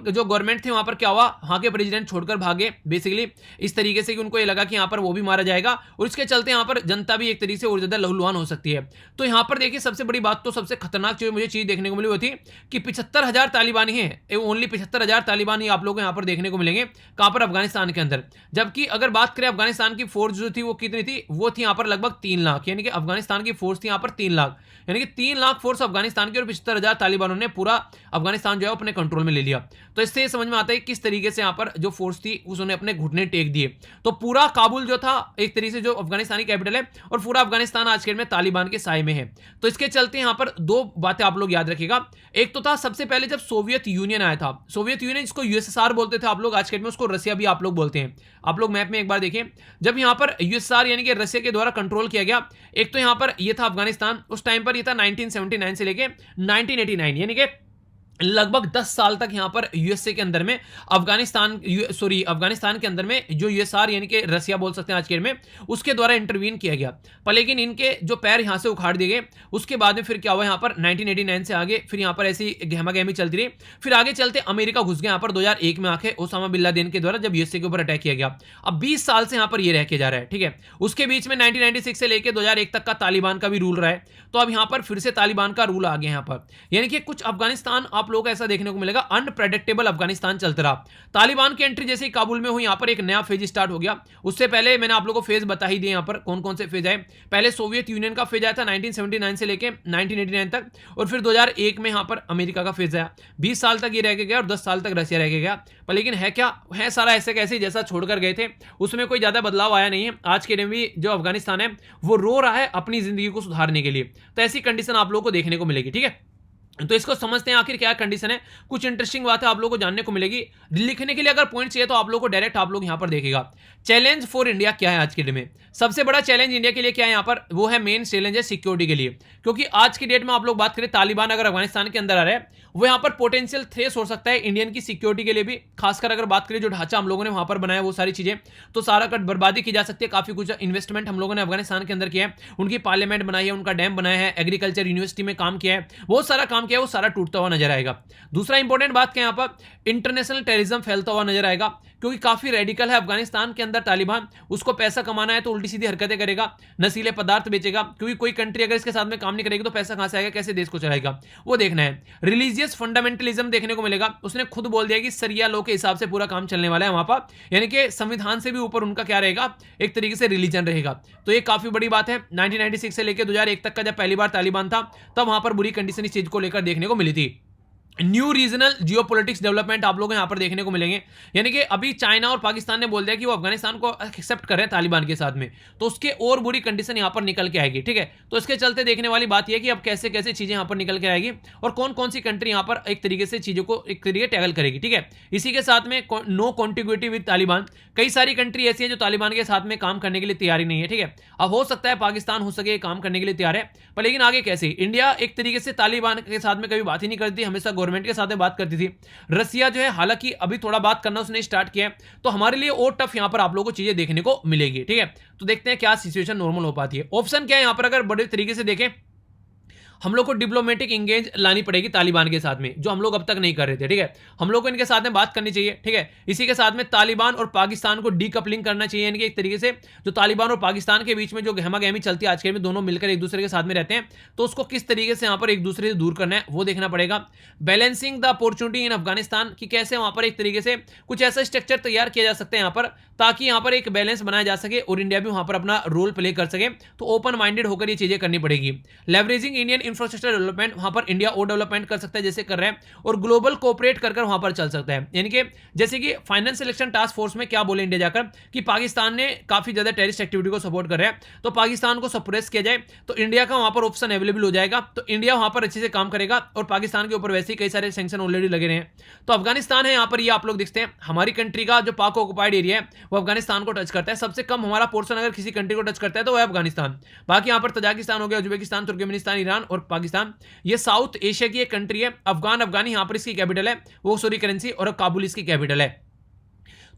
जो गवर्नमेंट थे वहां पर क्या हुआ, वहां के प्रेसिडेंट छोड़कर भागे, बेसिकली इस तरीके से कि उनको ये लगा कि यहां पर वो भी मारा जाएगा, और इसके चलते यहां पर जनता भी एक तरीके से और ज्यादा लहूलुहान हो सकती है। तो यहां पर देखिए सबसे बड़ी बात, तो सबसे खतरनाक जो मुझे चीज देखने को मिली वो थी कि 75,000 तालिबानी है, ओनली 75,000 तालिबानी आप लोग यहाँ पर देखने को मिलेंगे। कहां पर, अफगानिस्तान के अंदर। जबकि अगर बात करें अफगानिस्तान की फोर्स जो थी वो कितनी थी, वो थी यहाँ पर लगभग 3 लाख, यानी कि अफगानिस्तान की फोर्स थी यहाँ पर 3 लाख, यानी कि 3 लाख फोर्स अफगानिस्तान की, और 75,000 तालिबानों ने पूरा अफगानिस्तान जो है अपने कंट्रोल में ले लिया। तो इससे समझ में आता है किस तरीके से यहाँ पर जो फोर्स थी उसने अपने घुटने टेक दिए। तो पूरा काबुल जो था एक तरीके से जो अफगानिस्तानी कैपिटल है, और पूरा अफगानिस्तान आज के में तालिबान के साए में है। तो इसके चलते यहाँ पर 2 बातें आप लोग याद रखिएगा। एक तो था सबसे पहले जब सोवियत यूनियन आया था, सोवियत यूनियन जिसको USSR बोलते थे आप लोग, आज के में उसको रसिया भी आप लोग बोलते हैं। आप लोग मैप में एक बार देखें, जब यहाँ पर USSR यानी कि रसिया के द्वारा कंट्रोल किया गया, एक तो यहाँ पर ये था अफगानिस्तान, उस टाइम पर ये था 1979 से लेके 1989, यानी कि लगभग 10 साल तक यहां पर यूएसए के अंदर में अफगानिस्तान के अंदर में जो USSR यानी कि रसिया बोल सकते हैं आज के में, उसके द्वारा इंटरवीन किया गया। पर लेकिन इनके जो पैर यहां से उखाड़ दिए गए, उसके बाद में फिर क्या हुआ, यहां पर 1989 से आगे फिर यहां पर ऐसी गहमा गहमी चलती रही। फिर आगे चलते अमेरिका घुस गया यहां पर 2001 में आके ओसामा बिन लादेन के द्वारा, जब यूएसए के ऊपर अटैक किया गया। अब 20 साल से यहां पर ये रह के जा रहा है। ठीक है, उसके बीच में 1996 से लेकर 2001 तक का तालिबान का भी रूल रहा है। तो अब यहां पर फिर से तालिबान का रूल आ गया यहां पर, यानी कि कुछ अफगानिस्तान आप आप लोगों को ऐसा देखने को मिलेगा अनप्रेडिक्टेबल अफगानिस्तान चलता रहा। तालिबान की एंट्री जैसे ही काबुल में हुई, यहाँ पर एक नया फेज स्टार्ट हो गया। उससे पहले मैंने आप लोगों को फेज बता ही दिए यहाँ पर कौन कौन से फेज आए। पहले सोवियत यूनियन का फेज आया था 1979 से लेके 1989 तक, और फिर 2001 में यहाँ पर अमेरिका का फेज आया। 20 साल तक ये रह के गया और 10 साल तक रशिया रह के गया। पर लेकिन है क्या, है सारा ऐसे कैसे जैसा छोड़कर गए थे, उसमें कोई ज्यादा बदलाव आया नहीं है। आज के दिन भी जो अफगानिस्तान है वो रो रहा है अपनी जिंदगी को सुधारने के लिए। तो ऐसी कंडीशन आप लोगों को देखने को मिलेगी। ठीक है, तो इसको समझते हैं आखिर क्या कंडीशन है। कुछ इंटरेस्टिंग बात है आप लोगों को जानने को मिलेगी। लिखने के लिए अगर पॉइंट चाहिए तो आप लोगों को डायरेक्ट आप लोग यहां पर देखेगा। चैलेंज फॉर इंडिया क्या है आज के डेट में, सबसे बड़ा चैलेंज इंडिया के लिए क्या है यहाँ पर, वो है मेन चैलेंज है सिक्योरिटी के लिए। क्योंकि आज की डेट में आप लोग बात करें, तालिबान अगर अफगानिस्तान के अंदर आ रहे हैं, वो यहाँ पर पोटेंशियल थ्रेट हो सकता है इंडियन की सिक्योरिटी के लिए भी। खासकर अगर बात करें जो ढांचा हम लोगों ने वहां पर बनाया वो सारी चीजें, तो सारा कट बर्बादी की जा सकती है। काफी कुछ इन्वेस्टमेंट हम लोगों ने अफगानिस्तान के अंदर किया है, उनकी पार्लियामेंट बनाई है, उनका डैम बनाया है, एग्रीकल्चर यूनिवर्सिटी में काम किया है, बहुत सारा काम किया है, वो सारा टूटता हुआ नजर आएगा। दूसरा इंपॉर्टेंट बात क्या यहाँ पर, इंटरनेशनल टेररिज्म फैलता हुआ नजर आएगा। क्योंकि काफी रेडिकल है अफगानिस्तान के अंदर तालिबान, उसको पैसा कमाना है तो उल्टी सीधी हरकतें करेगा, नशीले पदार्थ बेचेगा। क्योंकि कोई कंट्री अगर इसके साथ में काम नहीं करेगी तो पैसा कहां से आएगा, कैसे देश को चलाएगा, वो देखना है। रिलीजियस फंडामेंटलिज्म देखने को मिलेगा। उसने खुद बोल दिया कि सरिया लॉ के हिसाब से पूरा काम चलने वाला है वहां पर, यानी कि संविधान से भी ऊपर उनका क्या रहेगा, एक तरीके से रिलीजन रहेगा। तो ये काफी बड़ी बात है। 1996 से लेकर 2001 तक का जब पहली बार तालिबान था, तब वहां पर बुरी कंडीशन इस चीज को लेकर देखने को मिली थी। न्यू रीजनल जियोपॉलिटिक्स डेवलपमेंट आप लोग यहां पर देखने को मिलेंगे। यानी कि अभी चाइना और पाकिस्तान ने बोल दिया कि वो अफगानिस्तान को एक्सेप्ट कर रहे हैं तालिबान के साथ में, तो उसके और बुरी कंडीशन यहां पर निकल के आएगी। ठीक है, तो इसके चलते देखने वाली बात यह कि अब कैसे कैसे चीजें यहां पर निकल के आएगी और कौन कौन सी कंट्री यहां पर एक तरीके से चीजों को एक तरीके टैकल करेगी। ठीक है, इसी के साथ में नो कॉन्टिग्यूटी विद तालिबान। कई सारी कंट्री ऐसी है जो तालिबान के साथ में काम करने के लिए तैयारी नहीं है। ठीक है, अब हो सकता है पाकिस्तान हो सके काम करने के लिए तैयार है, पर लेकिन आगे कैसे। इंडिया एक तरीके से तालिबान के साथ में कभी बात ही नहीं करती, हमेशा गवर्नमेंट के साथ में बात करती थी। रसिया जो है हालांकि अभी थोड़ा बात करना उसने स्टार्ट किया है, तो हमारे लिए और टफ यहां पर आप लोगों को चीजें देखने को मिलेगी। ठीक है, तो देखते हैं क्या सिचुएशन नॉर्मल हो पाती है। ऑप्शन क्या है यहां पर, अगर बड़े तरीके से देखें, हम लोग को डिप्लोमेटिक इंगेज लानी पड़ेगी तालिबान के साथ में, जो हम लोग अब तक नहीं कर रहे थे। ठीक है, हम लोग को इनके साथ में बात करनी चाहिए। ठीक है, इसी के साथ में तालिबान और पाकिस्तान को डीकपलिंग करना चाहिए, यानी कि एक तरीके से जो तालिबान और पाकिस्तान के बीच में जो गहमा गहमी चलती है आज के में, दोनों मिलकर एक दूसरे के साथ में रहते हैं, तो उसको किस तरीके से यहाँ पर एक दूसरे से दूर करना है वो देखना पड़ेगा। Balancing the opportunity in Afghanistan, की कैसे वहां पर एक तरीके से कुछ ऐसा स्ट्रक्चर तैयार किया जा सकता है यहाँ पर, ताकि यहाँ पर एक बैलेंस बनाया जा सके और इंडिया भी वहां पर अपना रोल प्ले कर सके। तो ओपन माइंडेड होकर ये चीजें करनी पड़ेगी। लेवरेजिंग इंडियन इंफ्रास्ट्रक्चर डेवलपमेंट, वहां पर इंडिया और डेवलपमेंट कर सकता है जैसे कर रहे हैं, और ग्लोबल कोऑपरेट कर वहां पर चल सकता है। यानी कि जैसे कि फाइनेंस सिलेक्शन टास्क फोर्स में क्या बोले इंडिया जाकर कि पाकिस्तान ने काफी ज्यादा टेररिस्ट एक्टिविटी को सपोर्ट कर रहा है, तो पाकिस्तान को सप्रेस किया जाए तो इंडिया का वहां पर ऑप्शन अवेलेबल हो जाएगा। तो इंडिया वहां पर अच्छे से काम करेगा और पाकिस्तान के ऊपर वैसे ही कई सारे सैंक्शन ऑलरेडी लगे रहे हैं। तो अफगानिस्तान है यहाँ पर, ये आप लोग देखते हैं हमारी कंट्री का जो पाक ऑक्युपाइड एरिया है वो अफगानिस्तान को टच करता है। सबसे कम हमारा पोर्शन अगर किसी कंट्री को टच करता है तो वह अफगानिस्तान। बाकी यहाँ पर तजाकिस्तान हो गया, उज्बेकिस्तान, तुर्कमेनिस्तान, ईरान और पाकिस्तान, ये साउथ एशिया की एक कंट्री है। अफगानी यहां पर इसकी कैपिटल है, वो सॉरी करेंसी, और काबुल इसकी कैपिटल है।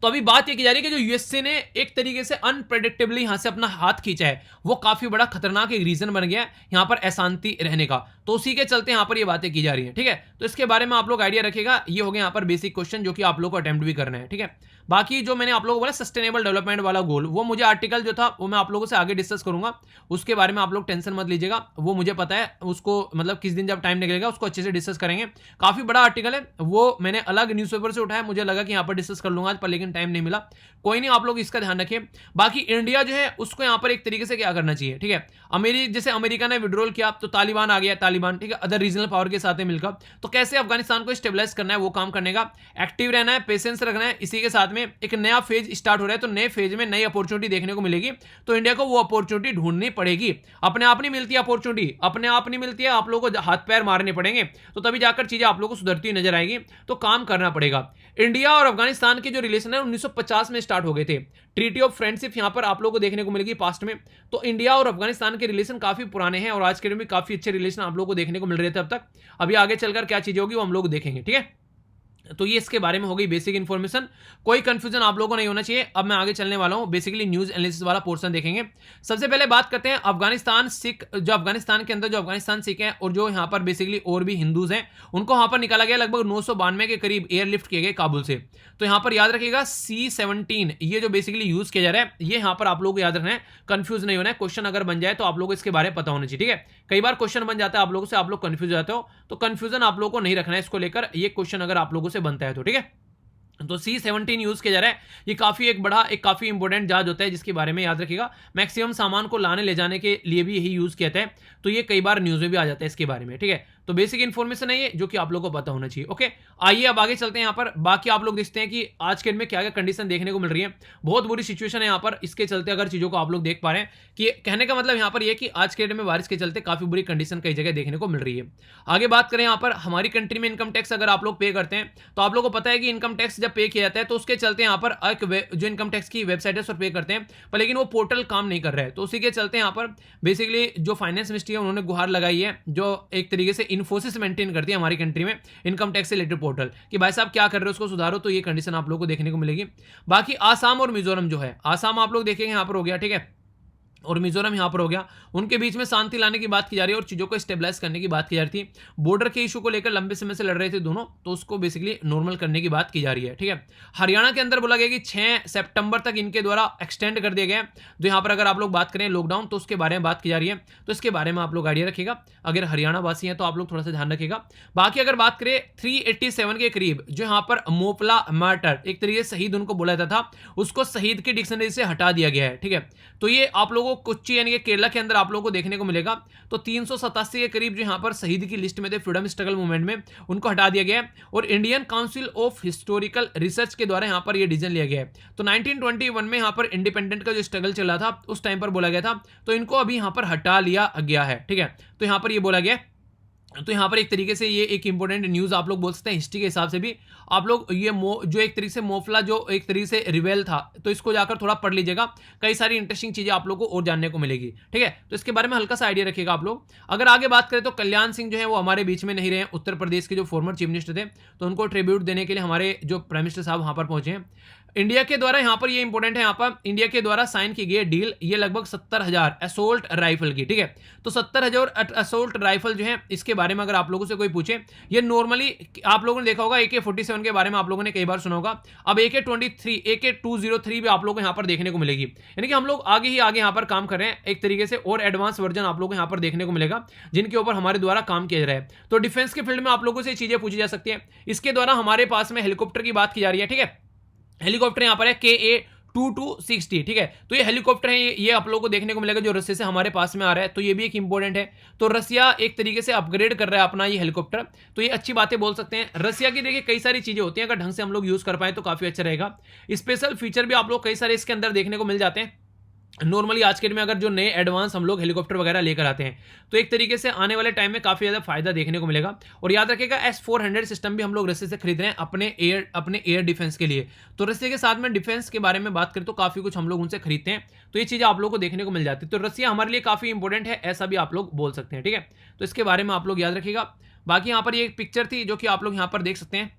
तो अभी बात यह की जा रही है कि जो यूएसए ने एक तरीके से अनप्रेडिक्टेबली यहां से अपना हाथ खींचा है, वो काफी बड़ा खतरनाक एक रीजन बन गया है यहां पर अशांति रहने का। तो उसी के चलते यहां पर ये बातें की जा रही है। ठीक है, तो इसके बारे में आप लोग आइडिया रखेगा। ये हो गया यहां पर बेसिक क्वेश्चन जो कि आप लोग को अटेम्प्ट भी करना है। ठीक है, बाकी जो मैंने आप लोगों को बोला सस्टेनेबल डेवलपमेंट वाला गोल, वो मुझे आर्टिकल जो था वो मैं आप लोगों से आगे डिस्कस करूंगा, उसके बारे में आप लोग टेंशन मत लीजिएगा, वो मुझे पता है। उसको मतलब किस दिन जब टाइम निकलेगा उसको अच्छे से डिस्कस करेंगे। काफी बड़ा आर्टिकल है, वो मैंने अलग न्यूज़पेपर से उठाया, मुझे लगा कि यहाँ पर डिस्कस कर लूंगा आज, पर लेकिन टाइम नहीं मिला। कोई नहीं, आप लोग इसका ध्यान रखिए। बाकी इंडिया जो है उसको यहाँ पर एक तरीके से क्या करना चाहिए। ठीक है, जैसे अमेरिका ने विड्रॉल किया तो तालिबान आ गया, तालिबान ठीक है अदर रीजनल पावर के साथ मिलकर, तो कैसे अफगानिस्तान को स्टेबलाइज करना है वो काम करने का, एक्टिव रहना है, पेशेंस रखना है। इसी के साथ में एक नया फेज स्टार्ट हो रहा है, तो नए फेज में नई अपॉर्चुनिटी देखने को मिलेगी, तो इंडिया को वो अपॉर्चुनिटी ढूंढनी पड़ेगी। अपने आप नहीं मिलती अपॉर्चुनिटी, अपने आप नहीं मिलती है, आप लोगों को हाथ पैर मारने पड़ेंगे, तो तभी जाकर चीजें आप लोगों को सुधरती हुई नजर आएगी। तो काम करना पड़ेगा। इंडिया और अफगानिस्तान के जो रिलेशन है 1950 में स्टार्ट हो गए थे। ट्रीटी ऑफ फ्रेंडशिप यहां पर आप लोगों को देखने को मिलेगी पास्ट में। तो इंडिया और अफगानिस्तान के रिलेशन काफी पुराने हैं और आज के दिन भी काफी अच्छे रिलेशन आप लोगों को देखने को मिल रहे थे अब तक। अभी आगे चलकर क्या चीजें होगी वो हम लोग देखेंगे। ठीक है, तो ये इसके बारे में हो गई बेसिक इन्फॉर्मेशन। कोई कंफ्यूजन आप लोगों को नहीं होना चाहिए। अब मैं आगे चलने वाला हूं, बेसिकली न्यूज एनालिसिस वाला पोर्शन देखेंगे। सबसे पहले बात करते हैं अफगानिस्तान सिख, जो अफगानिस्तान के अंदर जो अफगानिस्तान सिख हैं और जो यहाँ पर बेसिकली और भी हिंदूज हैं, उनको वहां पर निकाला गया। लगभग 992 के करीब एयरलिफ्ट किए गए काबुल से। तो यहाँ पर याद रखिएगा C-17 ये जो बेसिकली यूज किया जा रहा है, ये यहाँ पर आप लोगों को याद रखना है, कंफ्यूज नहीं होना है। क्वेश्चन अगर बन जाए तो आप लोगों को इसके बारे में पता होना चाहिए, ठीक है। कई बार क्वेश्चन बन जाता है आप लोगों से, आप लोग कंफ्यूज हो जाते हो, तो कंफ्यूजन आप लोगों को नहीं रखना है इसको लेकर। ये क्वेश्चन अगर आप लोगों से बनता है तो, ठीक है। तो C-17 यूज किया जा रहा है। ये काफी एक बड़ा, एक काफी इंपॉर्टेंट जहाज होता है, जिसके बारे में याद रखिएगा। मैक्सिमम सामान को लाने ले जाने के लिए भी यही यूज किया जाता है। तो ये कई बार न्यूज में भी आ जाता है इसके बारे में, ठीक है। तो बेसिक इन्फॉर्मेशन है ये, जो कि आप लोगों को पता होना चाहिए। ओके, आइए अब आगे चलते हैं। यहाँ पर बाकी आप लोग देखते हैं कि आज के दिन में क्या क्या कंडीशन देखने को मिल रही है। बहुत बुरी सिचुएशन है यहाँ पर। इसके चलते अगर चीजों को आप लोग देख पा रहे हैं, कि कहने का मतलब यहाँ पर ये कि आज के दिन में बारिश के चलते काफी बुरी कंडीशन कई जगह देखने को मिल रही है। आगे बात करें यहाँ पर हमारी कंट्री में इनकम टैक्स अगर आप लोग पे करते हैं, तो आप लोगों को पता है कि इनकम टैक्स जब पे किया जाता है तो उसके चलते यहाँ पर एक जो इनकम टैक्स की वेबसाइट है उस पर पे करते हैं, पर लेकिन वो पोर्टल काम नहीं कर रहा है। तो उसी के चलते यहाँ पर बेसिकली जो फाइनेंस मिनिस्ट्री है उन्होंने गुहार लगाई है, जो एक तरीके से इन्फोसिस मेंटेन करती है हमारी कंट्री में इनकम टैक्स से रिलेटेड पोर्टल, कि भाई साहब क्या कर रहे हो, उसको सुधारो। तो ये कंडीशन आप लोगों को देखने को मिलेगी। बाकी आसाम और मिजोरम जो है, आसाम आप लोग देखेंगे यहाँ पर हो गया, ठीक है, और मिजोरम यहाँ पर हो गया। उनके बीच में शांति लाने की बात की जा रही है और चीज़ों को स्टेबलाइज करने की बात की जा रही थी। बॉर्डर के इशू को लेकर लंबे समय से लड़ रहे थे दोनों, तो उसको बेसिकली नॉर्मल करने की बात की जा रही है, ठीक है। हरियाणा के अंदर बोला गया कि 6 सितंबर तक इनके द्वारा एक्सटेंड कर दिया गया है। तो यहाँ पर अगर आप लोग बात करें लॉकडाउन, तो उसके बारे में बात की जा रही है। तो इसके बारे में आप लोग आइडिया रखिएगा। अगर हरियाणा वासी हैं तो आप लोग थोड़ा सा ध्यान रखिएगा। बाकी अगर बात करें 387 के करीब जो यहाँ पर मोपला मार्टर, एक तरीके से शहीद उनको बोला जाता था, उसको शहीद की डिक्शनरी से हटा दिया गया है, ठीक है। तो ये आप लोगों को कोच्चि यानी कि केरला के अंदर आप लोगों को देखने को मिलेगा। तो 387 के करीब जो यहाँ पर शहीद की लिस्ट में थे फ्रीडम स्ट्रगल मूवमेंट में, उनको हटा दिया गया है। और Indian council of historical research के द्वारा यहाँ पर यह डिसीजन लिया गया है। तो 1921 में यहाँ पर इंडिपेंडेंट का जो स्ट्रगल चल रहा था उस टाइम पर बोला गया था, तो इनको अभी यहाँ पर हटा लिया गया है, ठीक है। तो यहाँ पर ये बोला गया। तो यहाँ पर एक तरीके से ये एक इंपॉर्टेंट न्यूज़ आप लोग बोल सकते हैं हिस्ट्री के हिसाब से भी। आप लोग ये जो एक तरीके से मोफला जो एक तरीके से रिवेल था, तो इसको जाकर थोड़ा पढ़ लीजिएगा। कई सारी इंटरेस्टिंग चीज़ें आप लोग को और जानने को मिलेगी, ठीक है। तो इसके बारे में हल्का सा आइडिया रखिएगा आप लोग। अगर आगे बात करें तो कल्याण सिंह जो है वो हमारे बीच में नहीं रहे, उत्तर प्रदेश के जो फॉर्मर चीफ मिनिस्टर थे, तो उनको ट्रिब्यूट देने के लिए हमारे जो प्राइम मिनिस्टर साहब वहाँ पर पहुंचे हैं। इंडिया के द्वारा यहाँ पर ये इंपॉर्टेंट है, यहाँ पर इंडिया के द्वारा साइन की गई डील, ये लगभग 70,000 असोल्ट राइफल की, ठीक है। तो 70,000 असोल्ट राइफल जो है, इसके बारे में अगर आप लोगों से कोई पूछे, ये नॉर्मली आप लोगों ने देखा होगा AK-47 के बारे में आप लोगों ने कई बार सुना होगा। अब AK-203 भी आप लोगों को यहाँ पर देखने को मिलेगी। यानी कि हम लोग आगे ही आगे यहाँ पर काम कर रहे हैं, एक तरीके से और एडवांस वर्जन आप लोगों को यहाँ पर देखने को मिलेगा, जिनके ऊपर हमारे द्वारा काम किया जा रहा है। तो डिफेंस के फील्ड में आप लोगों से चीजें पूछी जा सकती है। इसके द्वारा हमारे पास में हेलीकॉप्टर की बात की जा रही है, ठीक है। हेलीकॉप्टर यहाँ पर है KA-2260, ठीक है। तो ये हेलीकॉप्टर है, ये आप लोगों को देखने को मिलेगा जो रसिया से हमारे पास में आ रहा है। तो ये भी एक इंपॉर्टेंट है। तो रसिया एक तरीके से अपग्रेड कर रहा है अपना ये हेलीकॉप्टर, तो ये अच्छी बातें बोल सकते हैं। रसिया की देखिए कई सारी चीजें होती हैं, अगर ढंग से हम लोग यूज कर पाए तो काफी अच्छा रहेगा। स्पेशल फीचर भी आप लोग कई सारे इसके अंदर देखने को मिल जाते हैं। नॉर्मली आज के दिन में अगर जो नए एडवांस हम लोग हेलीकॉप्टर वगैरह लेकर आते हैं, तो एक तरीके से आने वाले टाइम में काफ़ी ज़्यादा फायदा देखने को मिलेगा। और याद रखिएगा S-400 सिस्टम भी हम लोग रसिया से खरीद रहे हैं अपने एयर डिफेंस के लिए। तो रसिया के साथ में डिफेंस के बारे में बात करें तो काफ़ी कुछ हम लोग उनसे खरीदते हैं, तो ये चीज़ें आप लोग को देखने को मिल जाती है। तो रसिया हमारे लिए काफ़ी इंपॉर्टेंट है, ऐसा भी आप लोग बोल सकते हैं, ठीक है। तो इसके बारे में आप लोग याद रखिएगा। बाकी यहाँ पर ये एक पिक्चर थी जो कि आप लोग यहाँ पर देख सकते हैं।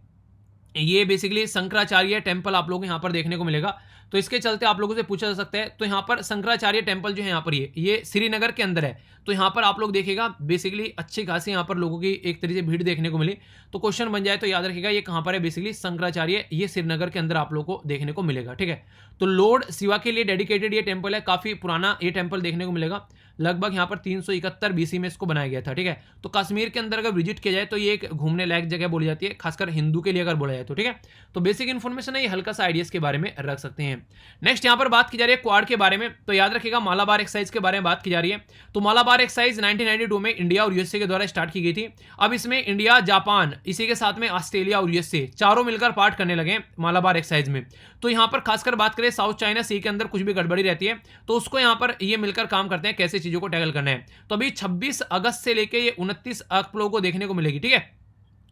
ये बेसिकली शंकराचार्य टेम्पल आप लोगों को यहाँ पर देखने को मिलेगा। तो इसके चलते आप लोगों से पूछा जा सकता है, तो यहाँ पर शंकराचार्य टेम्पल जो है यहाँ पर ये श्रीनगर के अंदर है। तो यहाँ पर आप लोग देखिएगा बेसिकली अच्छी खासी यहाँ पर लोगों की एक तरीके से भीड़ देखने को मिली। तो क्वेश्चन बन जाए तो याद रखिएगा ये कहाँ पर है, बेसिकली शंकराचार्य, ये श्रीनगर के अंदर आप लोगों को देखने को मिलेगा, ठीक है। तो लॉर्ड शिवा के लिए डेडिकेटेड ये टेम्पल है, काफ़ी पुराना ये टेम्पल देखने को मिलेगा। लगभग यहाँ पर 371 BC में इसको बनाया गया था, ठीक है। तो कश्मीर के अंदर अगर विजिट किया जाए तो ये एक घूमने लायक जगह बोली जाती है, खासकर हिंदू के लिए अगर बोला जाए तो, ठीक है। तो बेसिक इन्फॉर्मेशन है, ये हल्का सा आइडियाज के बारे में रख सकते हैं। नेक्स्ट यहाँ पर बात की जा रही है क्वाड के बारे में। तो याद रखिएगा मालाबार एक्सरसाइज के बारे में बात की जा रही है। तो मालाबार एक्सरसाइज 1992 में इंडिया और यूएसए के द्वारा स्टार्ट की गई थी। अब इसमें इंडिया, जापान, इसी के साथ में ऑस्ट्रेलिया और यूएसए चारों मिलकर पार्ट करने लगे मालाबार एक्सरसाइज में। तो यहाँ पर खासकर बात करें साउथ चाइना सी के अंदर कुछ भी गड़बड़ी रहती है, तो उसको यहाँ पर ये मिलकर काम करते हैं कैसे चीजों को टैकल करना है। तो अभी 26 अगस्त से लेके ये 29 आप लोगों को देखने को मिलेगी, ठीक है।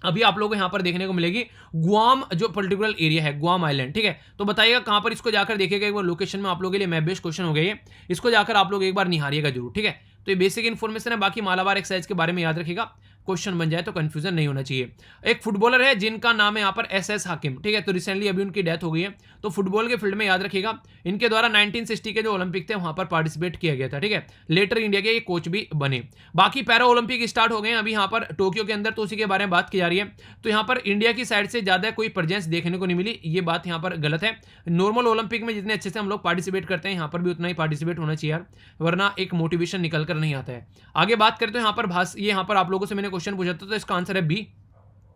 अभी आप लोगों को यहाँ पर देखने को मिलेगी गुआम जो पर्टिकुलर एरिया है, गुआम आइलैंड, ठीक है। तो बताइएगा कहाँ पर, इसको जाकर देखिएगा एक बार। लोकेशन में आप लोगों के लिए मैप बेस्ड क्वेश्चन हो गया है, इसको जाकर आप लोग एक बार निहारिएगा जरूर, ठीक है। तो ये बेसिक इन्फॉर्मेशन है। बाकी मालाबार एक्सरसाइज के बारे में याद रखिएगा। क्वेश्चन बन जाए तो कंफ्यूजन नहीं होना चाहिए। एक फुटबॉलर है जिनका नाम है यहाँ पर SS हाकिम, ठीक है, तो रिसेंटली अभी उनकी डेथ हो गई है। तो फुटबॉल के फील्ड में याद रखिएगा, इनके द्वारा 1960 के जो ओलंपिक थे वहां पर पार्टिसिपेट किया गया था, ठीक है। लेटर इंडिया के ये कोच भी बने। बाकी पैरा ओलंपिक स्टार्ट हो गए हैं अभी यहाँ पर टोक्यो के अंदर, तो उसी के बारे में बात की जा रही है। तो यहाँ पर इंडिया की साइड से ज्यादा कोई प्रेजेंस देखने को नहीं मिली, ये बात यहाँ पर गलत है। नॉर्मल ओलंपिक में जितने अच्छे से हम लोग पार्टिसिपेट करते हैं यहाँ पर भी उतना ही पार्टिसिपेट होना चाहिए यार, वरना एक मोटिवेशन निकल कर नहीं आता है। आगे बात करें तो यहाँ पर ये यहाँ पर आप लोगों से मैंने क्वेश्चन पूछा था, तो इसका आंसर है बी,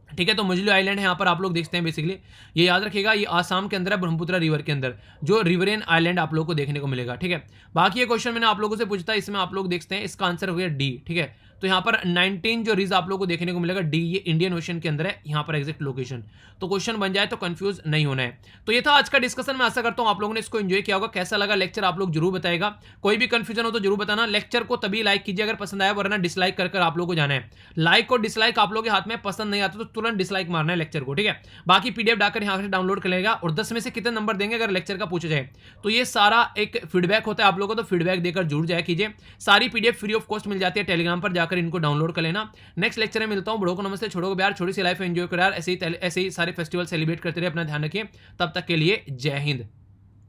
ठीक है। तो मजलू आइलैंड है यहाँ पर आप लोग देखते हैं बेसिकली, ये याद रखिएगा, ये आसाम के अंदर है, ब्रह्मपुत्र रिवर के अंदर, जो रिवरेन आइलैंड आप लोगों को देखने को मिलेगा, ठीक है। बाकी ये क्वेश्चन मैंने आप लोगों से पूछा था, इसमें आप लोग देखते हैं इसका आंसर हो गया डी, ठीक है। तो यहाँ पर 19 जो रीज आप लोगों को देखने को मिलेगा डी, ये इंडियन ओशन के अंदर है यहाँ पर एग्जैक्ट लोकेशन। तो क्वेश्चन बन जाए तो कंफ्यूज नहीं होना है। तो ये था आज का डिस्कशन, मैं आशा करता हूँ आप लोगों ने इसको एंजॉय किया होगा। कैसा लगा लेक्चर आप लोग जरूर बताएगा, कोई भी कंफ्यूजन हो तो जरूर बताना। लेक्चर को तभी लाइक कीजिए अगर पसंद आया, वरना डिसलाइक कर आप लोगों को जाना है। लाइक और डिसलाइक आप लोगों के हाथ में, पसंद नहीं आता तो तुरंत डिसलाइक मारना है लेक्चर को, ठीक है। बाकी पीडीएफ डाकर यहाँ से डाउनलोड कर लेगा, और 10 में से कितने नंबर देंगे अगर लेक्चर का पूछा जाए, तो ये सारा एक फीडबैक होता है आप लोगों को, तो फीडबैक देकर जरूर जाया कीजिए। सारी पीडीएफ फ्री ऑफ कॉस्ट मिल जाती है, टेलीग्राम पर जाकर इनको डाउनलोड कर लेना। नेक्स्ट लेक्चर में मिलता हूं, बड़ों को नमस्ते, छोड़ो को प्यार, छोटी सी लाइफ एंजॉय करो यार, ऐसे ही सारे फेस्टिवल सेलिब्रेट करते रहे, अपना ध्यान रखिए। तब तक के लिए जय हिंद।